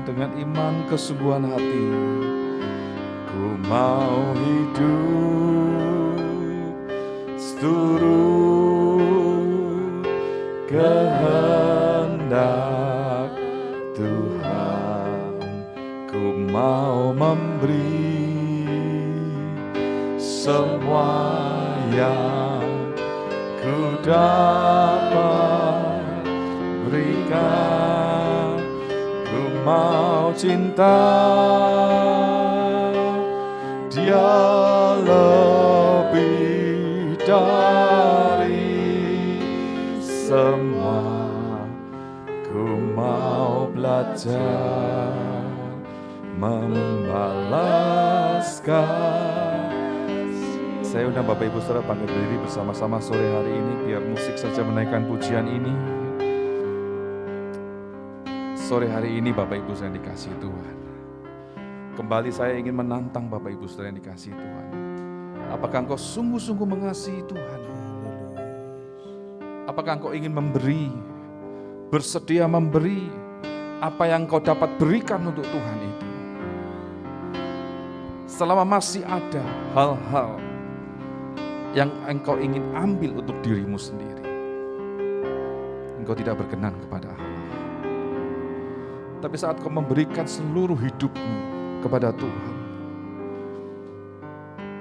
Speaker 1: dengan iman kesungguhan hati. Ku mau hidup seturut kehendak Tuhan. Ku mau memberi semua yang ku dapat berikan. Ku mau cinta Dia lebih dari semua. Ku mau belajar membalas kasih. Saya undang Bapak Ibu Saudara bangkit berdiri bersama-sama sore hari ini, biar musik saja menaikkan pujian ini. Sore hari ini Bapak Ibu Saudara yang dikasihi Tuhan, kembali saya ingin menantang Bapak Ibu Saudara yang dikasihi Tuhan. Apakah engkau sungguh-sungguh mengasihi Tuhan? Apakah engkau ingin memberi, bersedia memberi apa yang engkau dapat berikan untuk Tuhan itu? Selama masih ada hal-hal yang engkau ingin ambil untuk dirimu sendiri, engkau tidak berkenan kepada Allah. Tapi saat kau memberikan seluruh hidupmu kepada Tuhan,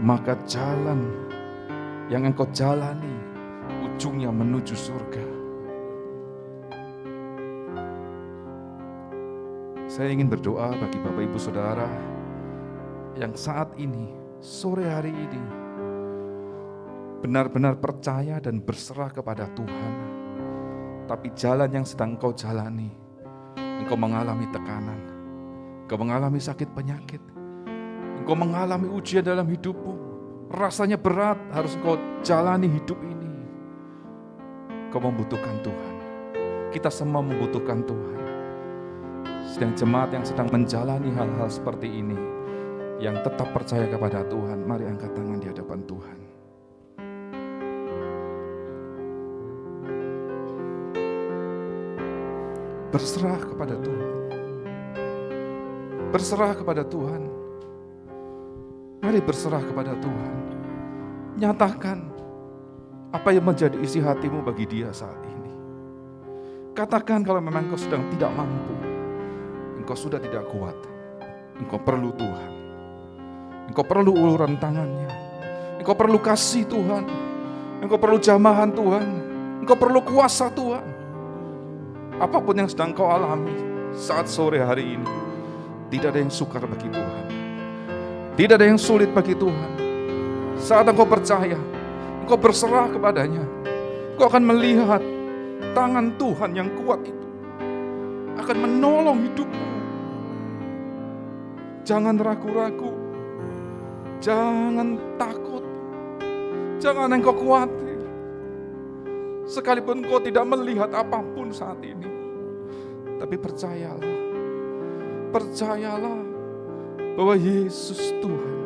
Speaker 1: maka jalan yang engkau jalani ujungnya menuju surga. Saya ingin berdoa bagi Bapak Ibu Saudara yang saat ini, sore hari ini, benar-benar percaya dan berserah kepada Tuhan. tapi jalan yang sedang engkau jalani, engkau mengalami tekanan, engkau mengalami sakit penyakit, engkau mengalami ujian dalam hidupmu, rasanya berat harus engkau jalani hidup ini. Engkau membutuhkan Tuhan, kita semua membutuhkan Tuhan. Sedang jemaat yang sedang menjalani hal-hal seperti ini, yang tetap percaya kepada Tuhan, mari angkat tangan di hadapan Tuhan. Berserah kepada Tuhan. Berserah kepada Tuhan. Mari berserah kepada Tuhan. Nyatakan apa yang menjadi isi hatimu bagi Dia saat ini. Katakan kalau memang engkau sedang tidak mampu, engkau sudah tidak kuat, engkau perlu Tuhan. Engkau perlu uluran tangannya. Engkau perlu kasih Tuhan. Engkau perlu jamahan Tuhan. Engkau perlu kuasa Tuhan. Apapun yang sedang kau alami saat sore hari ini, tidak ada yang sukar bagi Tuhan. Tidak ada yang sulit bagi Tuhan. Saat engkau percaya, engkau berserah kepadanya, engkau akan melihat tangan Tuhan yang kuat itu akan menolong hidupmu. Jangan ragu-ragu, jangan takut, jangan engkau khawatir. Sekalipun engkau tidak melihat apapun saat ini, tapi percayalah, percayalah bahwa Yesus Tuhan,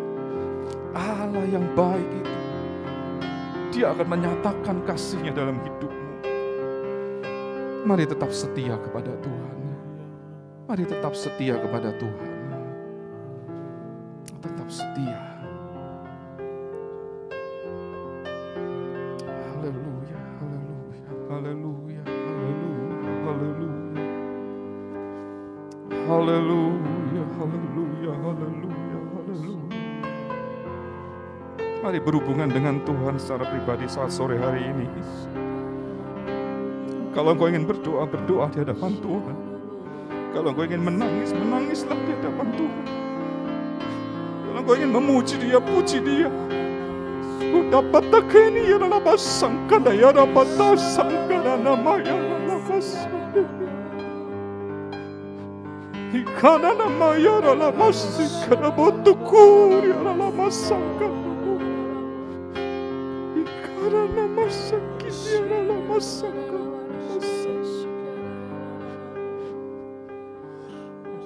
Speaker 1: Allah yang baik itu, Dia akan menyatakan kasih-Nya dalam hidupmu. Mari tetap setia kepada Tuhan. Mari tetap setia kepada Tuhan. Tetap setia. Haleluya, haleluya, haleluya, haleluya, haleluya. Haleluya, haleluya, haleluya, haleluya. Mari berhubungan dengan Tuhan secara pribadi saat sore hari ini. Kalau engkau ingin berdoa, berdoa di hadapan Tuhan. Kalau engkau ingin menangis, menangislah di hadapan Tuhan. Kalau engkau ingin memuji Dia, puji Dia. Dapat takeni ya dalam sangkada ya dapat sangkada nama ya dalam ikana nama ya dalam sangkada botukur ya dalam sangkada ikana nama sakit ya dalam sangkada.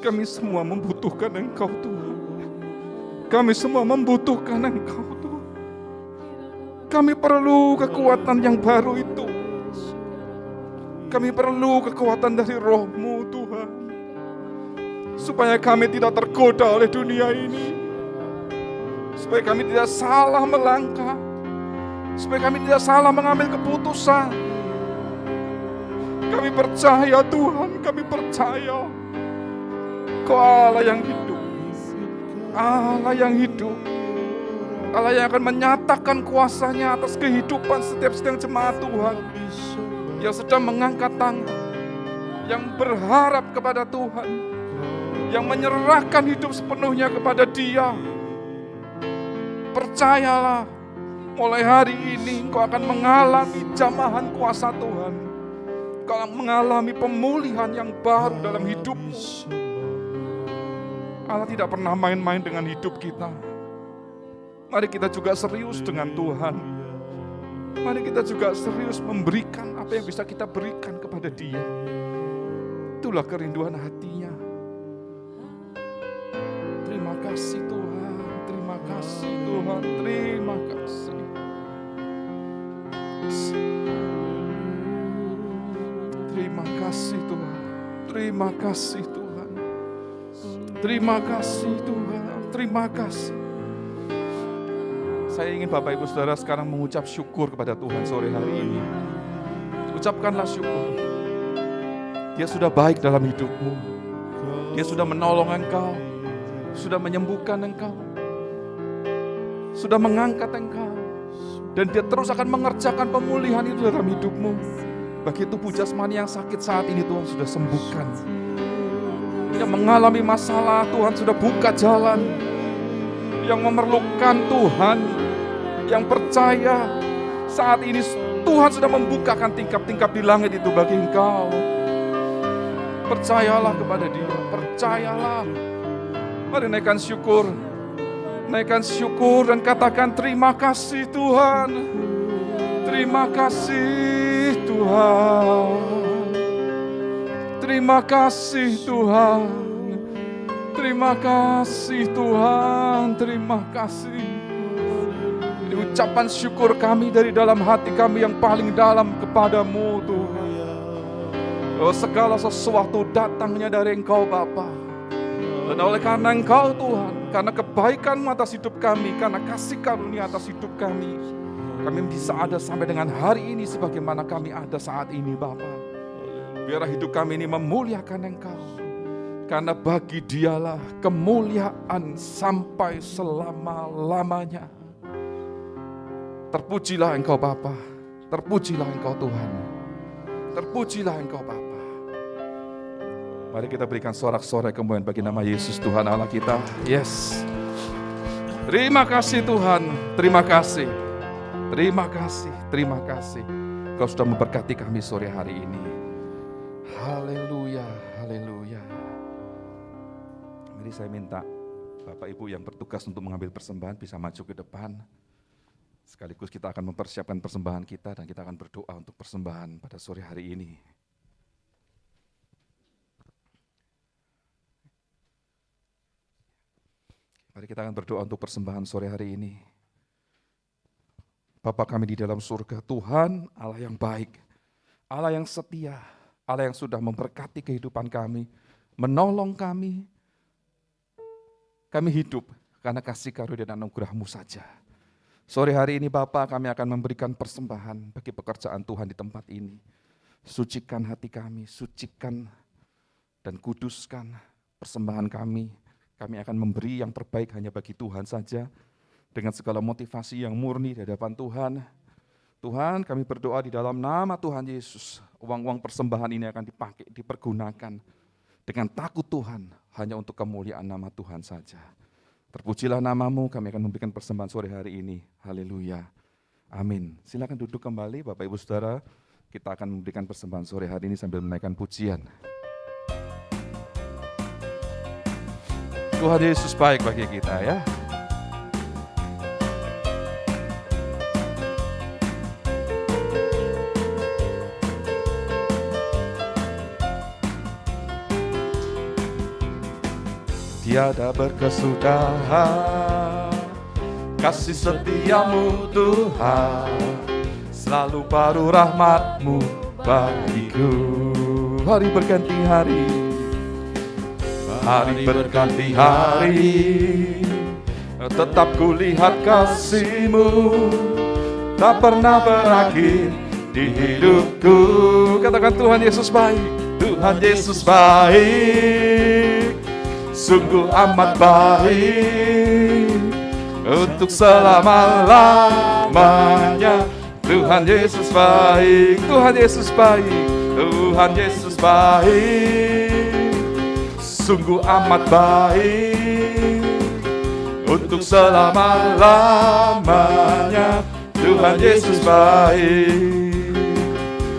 Speaker 1: Kami semua membutuhkan Engkau Tuhan. Kami semua membutuhkan Engkau Tuhan. Kami perlu kekuatan yang baru itu. Kami perlu kekuatan dari Roh-Mu Tuhan. Supaya kami tidak tergoda oleh dunia ini. Supaya kami tidak salah melangkah. Supaya kami tidak salah mengambil keputusan. Kami percaya Tuhan, kami percaya Kau Allah yang hidup. Allah yang hidup. Allah yang akan menyatakan kuasa-Nya atas kehidupan setiap sedang jemaat Tuhan yang sedang mengangkat tangan, yang berharap kepada Tuhan, yang menyerahkan hidup sepenuhnya kepada Dia. Percayalah, mulai hari ini engkau akan mengalami jamahan kuasa Tuhan. Engkau akan mengalami pemulihan yang baru dalam hidupmu. Allah tidak pernah main-main dengan hidup kita. Mari kita juga serius dengan Tuhan. Mari kita juga serius memberikan apa yang bisa kita berikan kepada Dia. Itulah kerinduan hatinya. Terima kasih Tuhan, terima kasih Tuhan, terima kasih. Terima kasih Tuhan, terima kasih Tuhan. Terima kasih Tuhan, terima kasih. Saya ingin Bapak Ibu Saudara sekarang mengucap syukur kepada Tuhan sore hari ini. Ucapkanlah syukur. Dia sudah baik dalam hidupmu. Dia sudah menolong engkau. Sudah menyembuhkan engkau. Sudah mengangkat engkau. Dan Dia terus akan mengerjakan pemulihan itu dalam hidupmu. Bagi tubuh jasmani yang sakit saat ini Tuhan sudah sembuhkan. Yang mengalami masalah Tuhan sudah buka jalan. Yang memerlukan Tuhan, yang percaya saat ini Tuhan sudah membukakan tingkap-tingkap di langit itu bagi engkau. Percayalah kepada Dia, percayalah. Mari naikkan syukur. Naikkan syukur dan katakan terima kasih Tuhan. Terima kasih Tuhan. Terima kasih Tuhan. Terima kasih Tuhan. Terima kasih. Ini ucapan syukur kami dari dalam hati kami yang paling dalam kepadamu Tuhan. Oh, segala sesuatu datangnya dari Engkau Bapa. Dan oleh karena Engkau Tuhan, karena kebaikan atas hidup kami, karena kasih karunia atas hidup kami bisa ada sampai dengan hari ini sebagaimana kami ada saat ini Bapa. Biarlah hidup kami ini memuliakan Engkau. Karena bagi Dialah kemuliaan sampai selama-lamanya. Terpujilah Engkau Bapa, terpujilah Engkau Tuhan, terpujilah Engkau Bapa. Mari kita berikan sorak-sorai kemuliaan bagi nama Yesus Tuhan Allah kita. Yes. Terima kasih Tuhan, terima kasih. Terima kasih, terima kasih. Kau sudah memberkati kami sore hari ini. Haleluya, haleluya. Mari saya minta Bapak Ibu yang bertugas untuk mengambil persembahan bisa maju ke depan. Sekaligus kita akan mempersiapkan persembahan kita dan kita akan berdoa untuk persembahan pada sore hari ini. Mari kita akan berdoa untuk persembahan sore hari ini. Bapa kami di dalam surga, Tuhan Allah yang baik, Allah yang setia, Allah yang sudah memberkati kehidupan kami, menolong kami hidup karena kasih karunia dan anugerah-Mu saja. Sore hari ini Bapa kami akan memberikan persembahan bagi pekerjaan Tuhan di tempat ini. Sucikan hati kami, sucikan dan kuduskan persembahan kami. Kami akan memberi yang terbaik hanya bagi Tuhan saja, dengan segala motivasi yang murni di hadapan Tuhan. Tuhan, kami berdoa di dalam nama Tuhan Yesus, uang-uang persembahan ini akan dipakai, dipergunakan dengan takut Tuhan, hanya untuk kemuliaan nama Tuhan saja. Terpujilah nama-Mu, kami akan memberikan persembahan sore hari ini. Haleluya. Amin. Silakan duduk kembali Bapak Ibu Saudara, kita akan memberikan persembahan sore hari ini sambil menaikkan pujian. Tuhan Yesus baik bagi kita ya. Tiada berkesudahan kasih setiamu Tuhan, selalu baru rahmat-Mu bagiku. Hari berganti hari, hari berganti hari, tetap kulihat kasih-Mu tak pernah berakhir di hidupku. Katakan Tuhan Yesus baik, Tuhan Yesus baik, sungguh amat baik untuk selama-lamanya. Tuhan Yesus baik, Tuhan Yesus baik, Tuhan Yesus baik, sungguh amat baik untuk selama-lamanya. Tuhan Yesus baik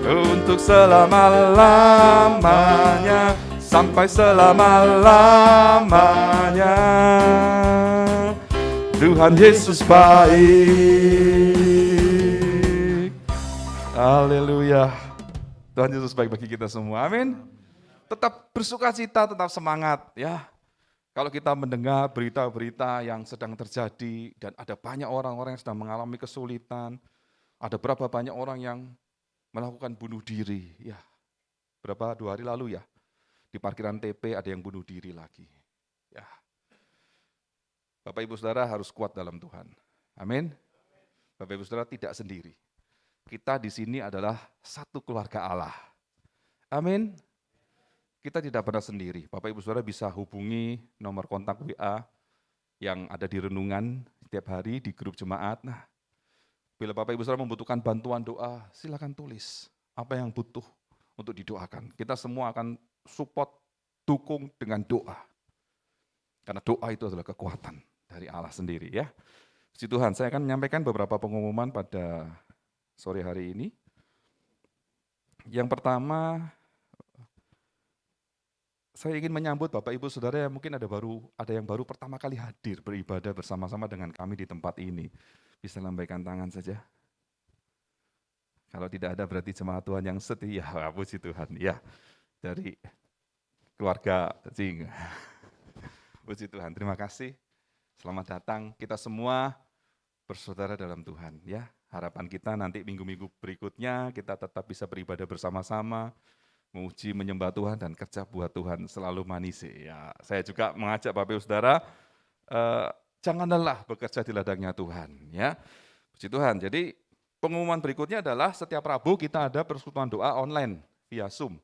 Speaker 1: untuk selama-lamanya, sampai selama-lamanya. Tuhan Yesus baik. Haleluya. Tuhan Yesus baik bagi kita semua. Amin. Tetap bersukacita, tetap semangat ya. Kalau kita mendengar berita-berita yang sedang terjadi dan ada banyak orang-orang yang sedang mengalami kesulitan, ada berapa banyak orang yang melakukan bunuh diri ya. Berapa 2 hari lalu ya, di parkiran TP ada yang bunuh diri lagi. Ya. Bapak Ibu Saudara harus kuat dalam Tuhan. Amin. Bapak Ibu Saudara tidak sendiri. Kita di sini adalah satu keluarga Allah. Amin. Kita tidak pernah sendiri. Bapak Ibu Saudara bisa hubungi nomor kontak WA yang ada di renungan setiap hari di grup jemaat. Nah, bila Bapak Ibu Saudara membutuhkan bantuan doa, silakan tulis apa yang butuh untuk didoakan. Kita semua akan support, dukung dengan doa. Karena doa itu adalah kekuatan dari Allah sendiri ya. Puji Tuhan, saya akan menyampaikan beberapa pengumuman pada sore hari ini. Yang pertama, saya ingin menyambut Bapak Ibu Saudara yang mungkin ada yang baru pertama kali hadir beribadah bersama-sama dengan kami di tempat ini. Bisa lambaikan tangan saja. Kalau tidak ada berarti jemaat Tuhan yang setia. Puji Tuhan. Ya, dari keluarga Cing. Puji Tuhan. Terima kasih. Selamat datang kita semua bersaudara dalam Tuhan. Ya, harapan kita nanti minggu-minggu berikutnya kita tetap bisa beribadah bersama-sama, menguji, menyembah Tuhan, dan kerja buat Tuhan selalu manis. Ya, saya juga mengajak Bapak Ibu Saudara, jangan lelah bekerja di ladangnya Tuhan. Ya, puji Tuhan. Jadi pengumuman berikutnya adalah setiap Rabu kita ada persekutuan doa online via Zoom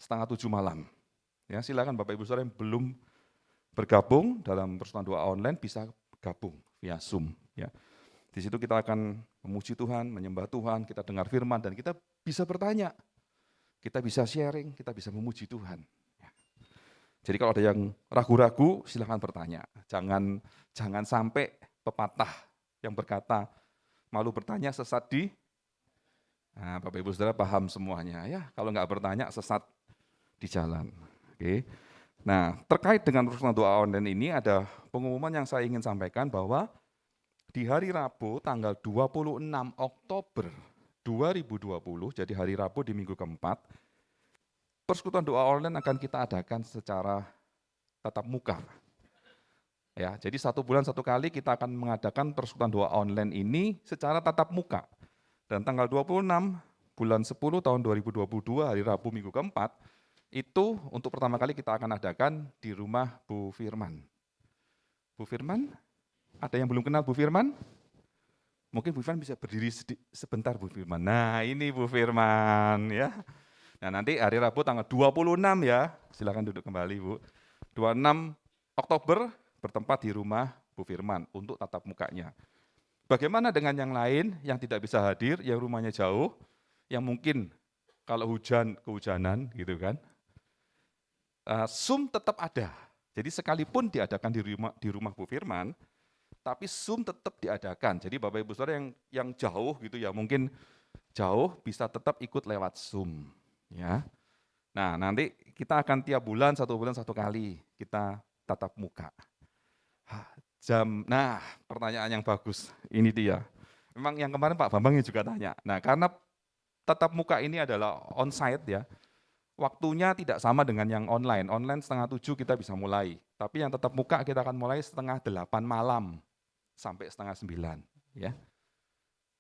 Speaker 1: 6:30 malam. Ya, silakan Bapak Ibu Saudara yang belum bergabung dalam persekutuan doa online bisa gabung via Zoom. Ya, di situ kita akan memuji Tuhan, menyembah Tuhan, kita dengar firman dan kita bisa bertanya. Kita bisa sharing, kita bisa memuji Tuhan. Jadi kalau ada yang ragu-ragu, silakan bertanya. Jangan sampai pepatah yang berkata, malu bertanya sesat di. Nah, Bapak Ibu Saudara paham semuanya ya. Kalau nggak bertanya sesat di jalan. Oke. Nah, terkait dengan persekutuan doa online ini ada pengumuman yang saya ingin sampaikan bahwa di hari Rabu tanggal 26 Oktober 2020, jadi hari Rabu di minggu keempat, persekutuan doa online akan kita adakan secara tatap muka. Ya, jadi 1 bulan 1 kali kita akan mengadakan persekutuan doa online ini secara tatap muka. Dan tanggal 26 bulan 10 tahun 2022, hari Rabu minggu keempat, itu untuk pertama kali kita akan adakan di rumah Bu Firman. Bu Firman, ada yang belum kenal Bu Firman? Mungkin Bu Firman bisa berdiri sebentar Bu Firman. Nah ini Bu Firman ya. Nah nanti hari Rabu tanggal 26 ya, silakan duduk kembali Bu. 26 Oktober bertempat di rumah Bu Firman untuk tatap mukanya. Bagaimana dengan yang lain yang tidak bisa hadir, yang rumahnya jauh, yang mungkin kalau hujan, kehujanan gitu kan. Zoom tetap ada. Jadi sekalipun diadakan di rumah Bu Firman, tapi Zoom tetap diadakan. Jadi Bapak Ibu Saudara yang jauh gitu ya, mungkin jauh bisa tetap ikut lewat Zoom. Ya. Nah nanti kita akan tiap bulan 1 kali kita tatap muka. Nah pertanyaan yang bagus, ini dia. Memang yang kemarin Pak Bambang juga tanya. Nah karena tatap muka ini adalah on-site ya, waktunya tidak sama dengan yang online. Online 6:30 kita bisa mulai, tapi yang tatap muka kita akan mulai 7:30 malam sampai 8:30 ya.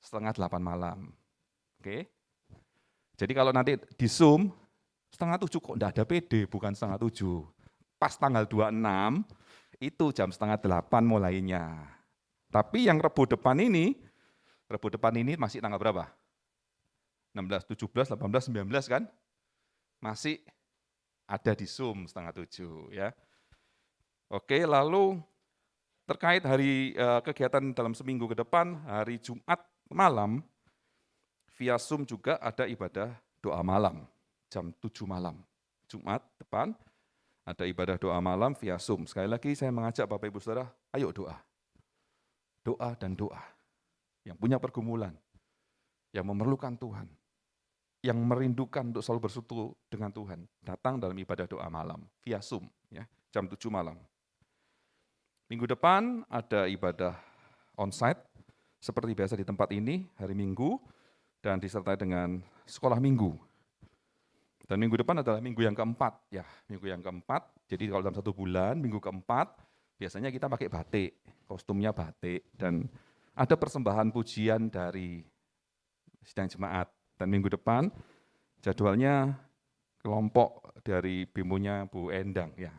Speaker 1: 7:30 malam. Oke. Jadi kalau nanti di Zoom 6:30 kok enggak ada PD, bukan 7:30. Pas tanggal 26 itu jam 7:30 mulainya. Tapi yang Rebu depan ini masih tanggal berapa? 16, 17, 18, 19 kan? Masih ada di Zoom 6:30 ya. Oke, lalu terkait hari kegiatan dalam seminggu ke depan, hari Jumat malam via Zoom juga ada ibadah doa malam jam 7 malam. Jumat depan ada ibadah doa malam via Zoom. Sekali lagi saya mengajak Bapak Ibu Saudara, ayo doa. Doa dan doa. Yang punya pergumulan, yang memerlukan Tuhan, yang merindukan untuk selalu bersekutu dengan Tuhan, datang dalam ibadah doa malam via Zoom ya, jam 7 malam. Minggu depan ada ibadah on-site seperti biasa di tempat ini hari Minggu dan disertai dengan sekolah minggu. Dan minggu depan adalah minggu yang keempat ya, minggu yang keempat. Jadi kalau dalam 1 bulan minggu keempat biasanya kita pakai batik, kostumnya batik dan ada persembahan pujian dari sidang jemaat. Dan minggu depan jadwalnya kelompok dari Bimonya Bu Endang ya.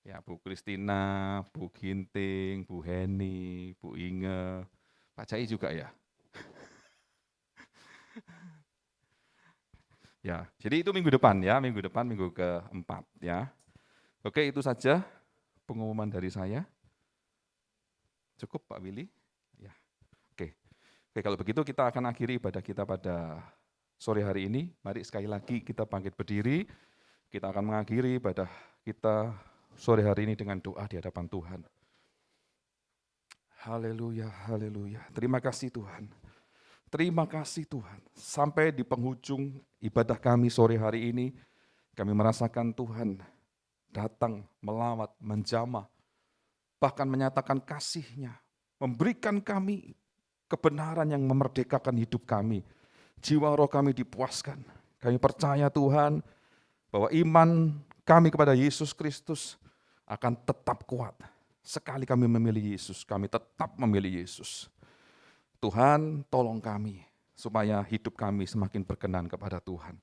Speaker 1: Ya, Bu Kristina, Bu Ginting, Bu Heni, Bu Inge, Pak Cai juga ya. Ya, jadi itu minggu depan ya, minggu keempat ya. Oke, itu saja pengumuman dari saya. Cukup Pak Willy? Ya. Oke, kalau begitu kita akan akhiri ibadah kita pada sore hari ini. Mari sekali lagi kita bangkit berdiri. Kita akan mengakhiri ibadah kita sore hari ini dengan doa di hadapan Tuhan. Haleluya, haleluya. Terima kasih Tuhan. Terima kasih Tuhan. Sampai di penghujung ibadah kami sore hari ini, kami merasakan Tuhan datang, melawat, menjamah, bahkan menyatakan kasih-Nya, memberikan kami kebenaran yang memerdekakan hidup kami. Jiwa roh kami dipuaskan. Kami percaya Tuhan bahwa iman kami kepada Yesus Kristus akan tetap kuat. Sekali kami memilih Yesus, kami tetap memilih Yesus. Tuhan, tolong kami supaya hidup kami semakin berkenan kepada Tuhan.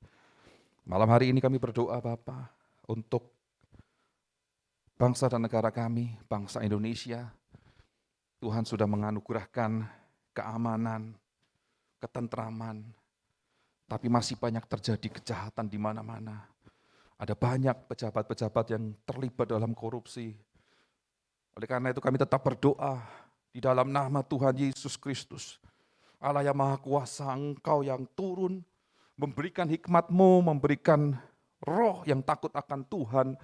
Speaker 1: Malam hari ini kami berdoa Bapa untuk bangsa dan negara kami, bangsa Indonesia. Tuhan sudah menganugerahkan keamanan, ketentraman, tapi masih banyak terjadi kejahatan di mana-mana. Ada banyak pejabat-pejabat yang terlibat dalam korupsi. Oleh karena itu kami tetap berdoa di dalam nama Tuhan Yesus Kristus. Allah yang Maha Kuasa, Engkau yang turun, memberikan hikmat-Mu, memberikan roh yang takut akan Tuhan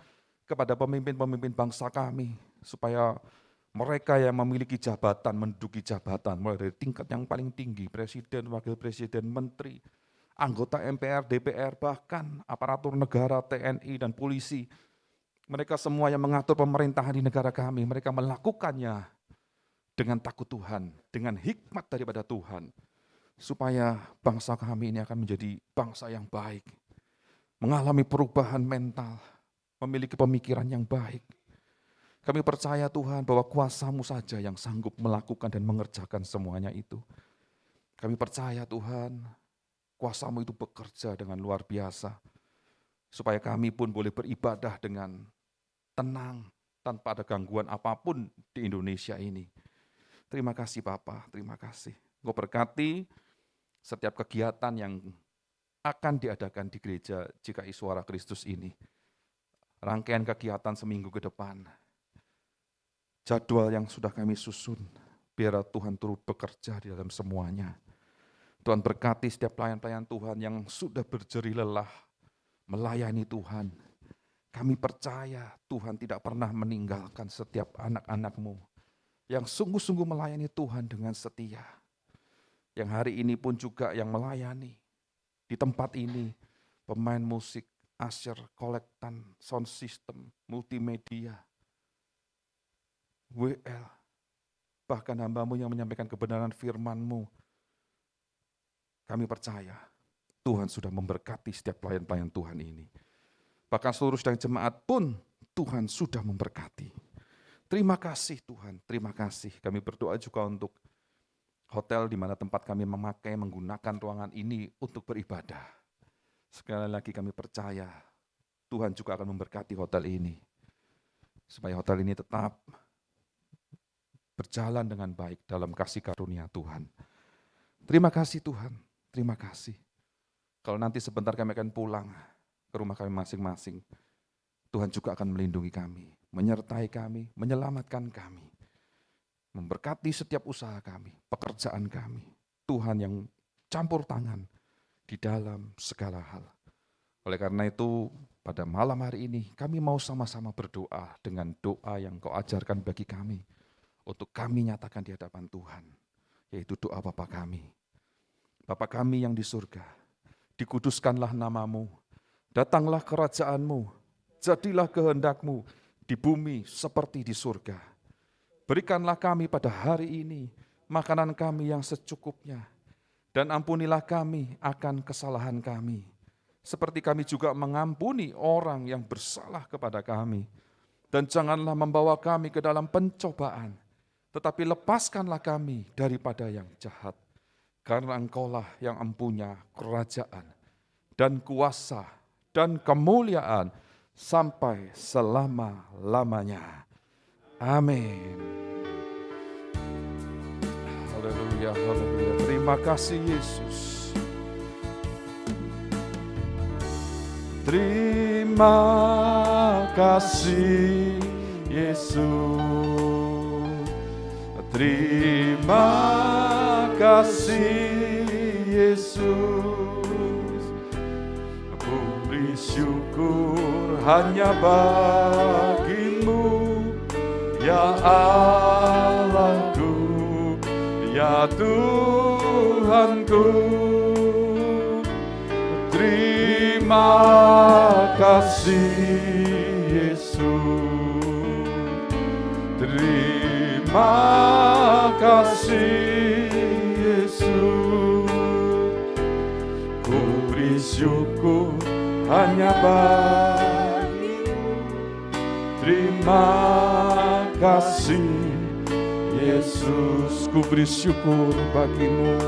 Speaker 1: kepada pemimpin-pemimpin bangsa kami. Supaya mereka yang memiliki jabatan, menduduki jabatan, mulai dari tingkat yang paling tinggi, presiden, wakil presiden, menteri, anggota MPR, DPR, bahkan aparatur negara, TNI, dan polisi. Mereka semua yang mengatur pemerintahan di negara kami, mereka melakukannya dengan takut Tuhan, dengan hikmat daripada Tuhan. Supaya bangsa kami ini akan menjadi bangsa yang baik, mengalami perubahan mental, memiliki pemikiran yang baik. Kami percaya Tuhan bahwa kuasa-Mu saja yang sanggup melakukan dan mengerjakan semuanya itu. Kami percaya Tuhan, kuasa-Mu itu bekerja dengan luar biasa, supaya kami pun boleh beribadah dengan tenang, tanpa ada gangguan apapun di Indonesia ini. Terima kasih Bapa, terima kasih. Engkau berkati setiap kegiatan yang akan diadakan di gereja GKI Suara Kristus ini. Rangkaian kegiatan seminggu ke depan, jadwal yang sudah kami susun, biar Tuhan turut bekerja di dalam semuanya. Tuhan berkati setiap pelayan-pelayan Tuhan yang sudah berjerih lelah melayani Tuhan. Kami percaya Tuhan tidak pernah meninggalkan setiap anak-anak-Mu yang sungguh-sungguh melayani Tuhan dengan setia. Yang hari ini pun juga yang melayani di tempat ini, pemain musik, usher, kolektan, sound system, multimedia, WL, bahkan hamba-Mu yang menyampaikan kebenaran firman-Mu. Kami percaya Tuhan sudah memberkati setiap pelayan-pelayan Tuhan ini. Bahkan seluruh sidang jemaat pun Tuhan sudah memberkati. Terima kasih Tuhan, terima kasih. Kami berdoa juga untuk hotel di mana tempat kami menggunakan ruangan ini untuk beribadah. Sekali lagi kami percaya Tuhan juga akan memberkati hotel ini. Supaya hotel ini tetap berjalan dengan baik dalam kasih karunia Tuhan. Terima kasih Tuhan, terima kasih. Kalau nanti sebentar kami akan pulang ke rumah kami masing-masing, Tuhan juga akan melindungi kami, menyertai kami, menyelamatkan kami, memberkati setiap usaha kami, pekerjaan kami. Tuhan yang campur tangan di dalam segala hal. Oleh karena itu, pada malam hari ini kami mau sama-sama berdoa dengan doa yang Kau ajarkan bagi kami, untuk kami nyatakan di hadapan Tuhan, yaitu doa Bapa kami. Bapa kami yang di surga, dikuduskanlah nama-Mu, datanglah kerajaan-Mu, jadilah kehendak-Mu di bumi seperti di surga. Berikanlah kami pada hari ini makanan kami yang secukupnya, dan ampunilah kami akan kesalahan kami, seperti kami juga mengampuni orang yang bersalah kepada kami. Dan janganlah membawa kami ke dalam pencobaan, tetapi lepaskanlah kami daripada yang jahat. Karena Engkaulah yang empunya kerajaan dan kuasa dan kemuliaan sampai selama-lamanya. Amin. Haleluya, haleluya. Terima kasih Yesus. Terima kasih Yesus. Terima kasih Yesus. Puji syukur hanya bagi-Mu, ya Allahku, ya Tuhanku. Terima kasih Yesus, terima kasih Yesus. Ku beri syukur hanya bagimu. Terima kasih Yesus, ku beri syukur bagimu.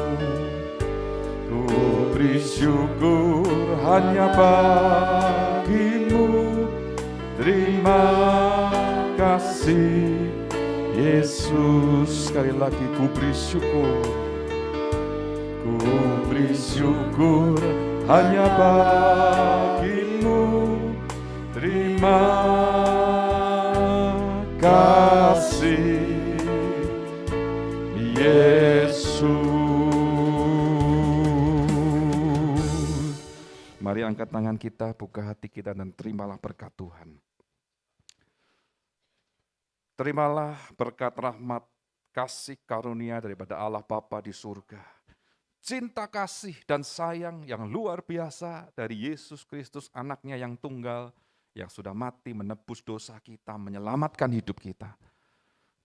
Speaker 1: Ku beri syukur hanya bagimu. Terima kasih Yesus. Sekali lagi ku beri syukur. Ku beri syukur hanya bagimu. Terima kasih Yesus. Mari angkat tangan kita, buka hati kita dan terimalah berkat Tuhan. Terimalah berkat rahmat, kasih karunia daripada Allah Bapa di surga. Cinta kasih dan sayang yang luar biasa dari Yesus Kristus, anaknya yang tunggal, yang sudah mati menebus dosa kita, menyelamatkan hidup kita.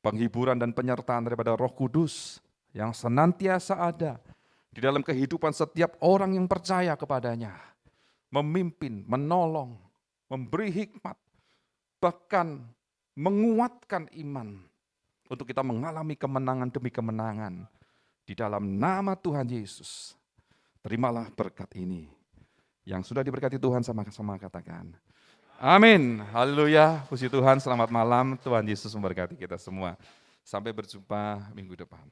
Speaker 1: Penghiburan dan penyertaan daripada Roh Kudus yang senantiasa ada di dalam kehidupan setiap orang yang percaya kepadanya. Memimpin, menolong, memberi hikmat, bahkan menguatkan iman untuk kita mengalami kemenangan demi kemenangan di dalam nama Tuhan Yesus. Terimalah berkat ini yang sudah diberkati Tuhan, sama-sama katakan amin. Haleluya, puji Tuhan, selamat malam. Tuhan Yesus memberkati kita semua. Sampai berjumpa minggu depan.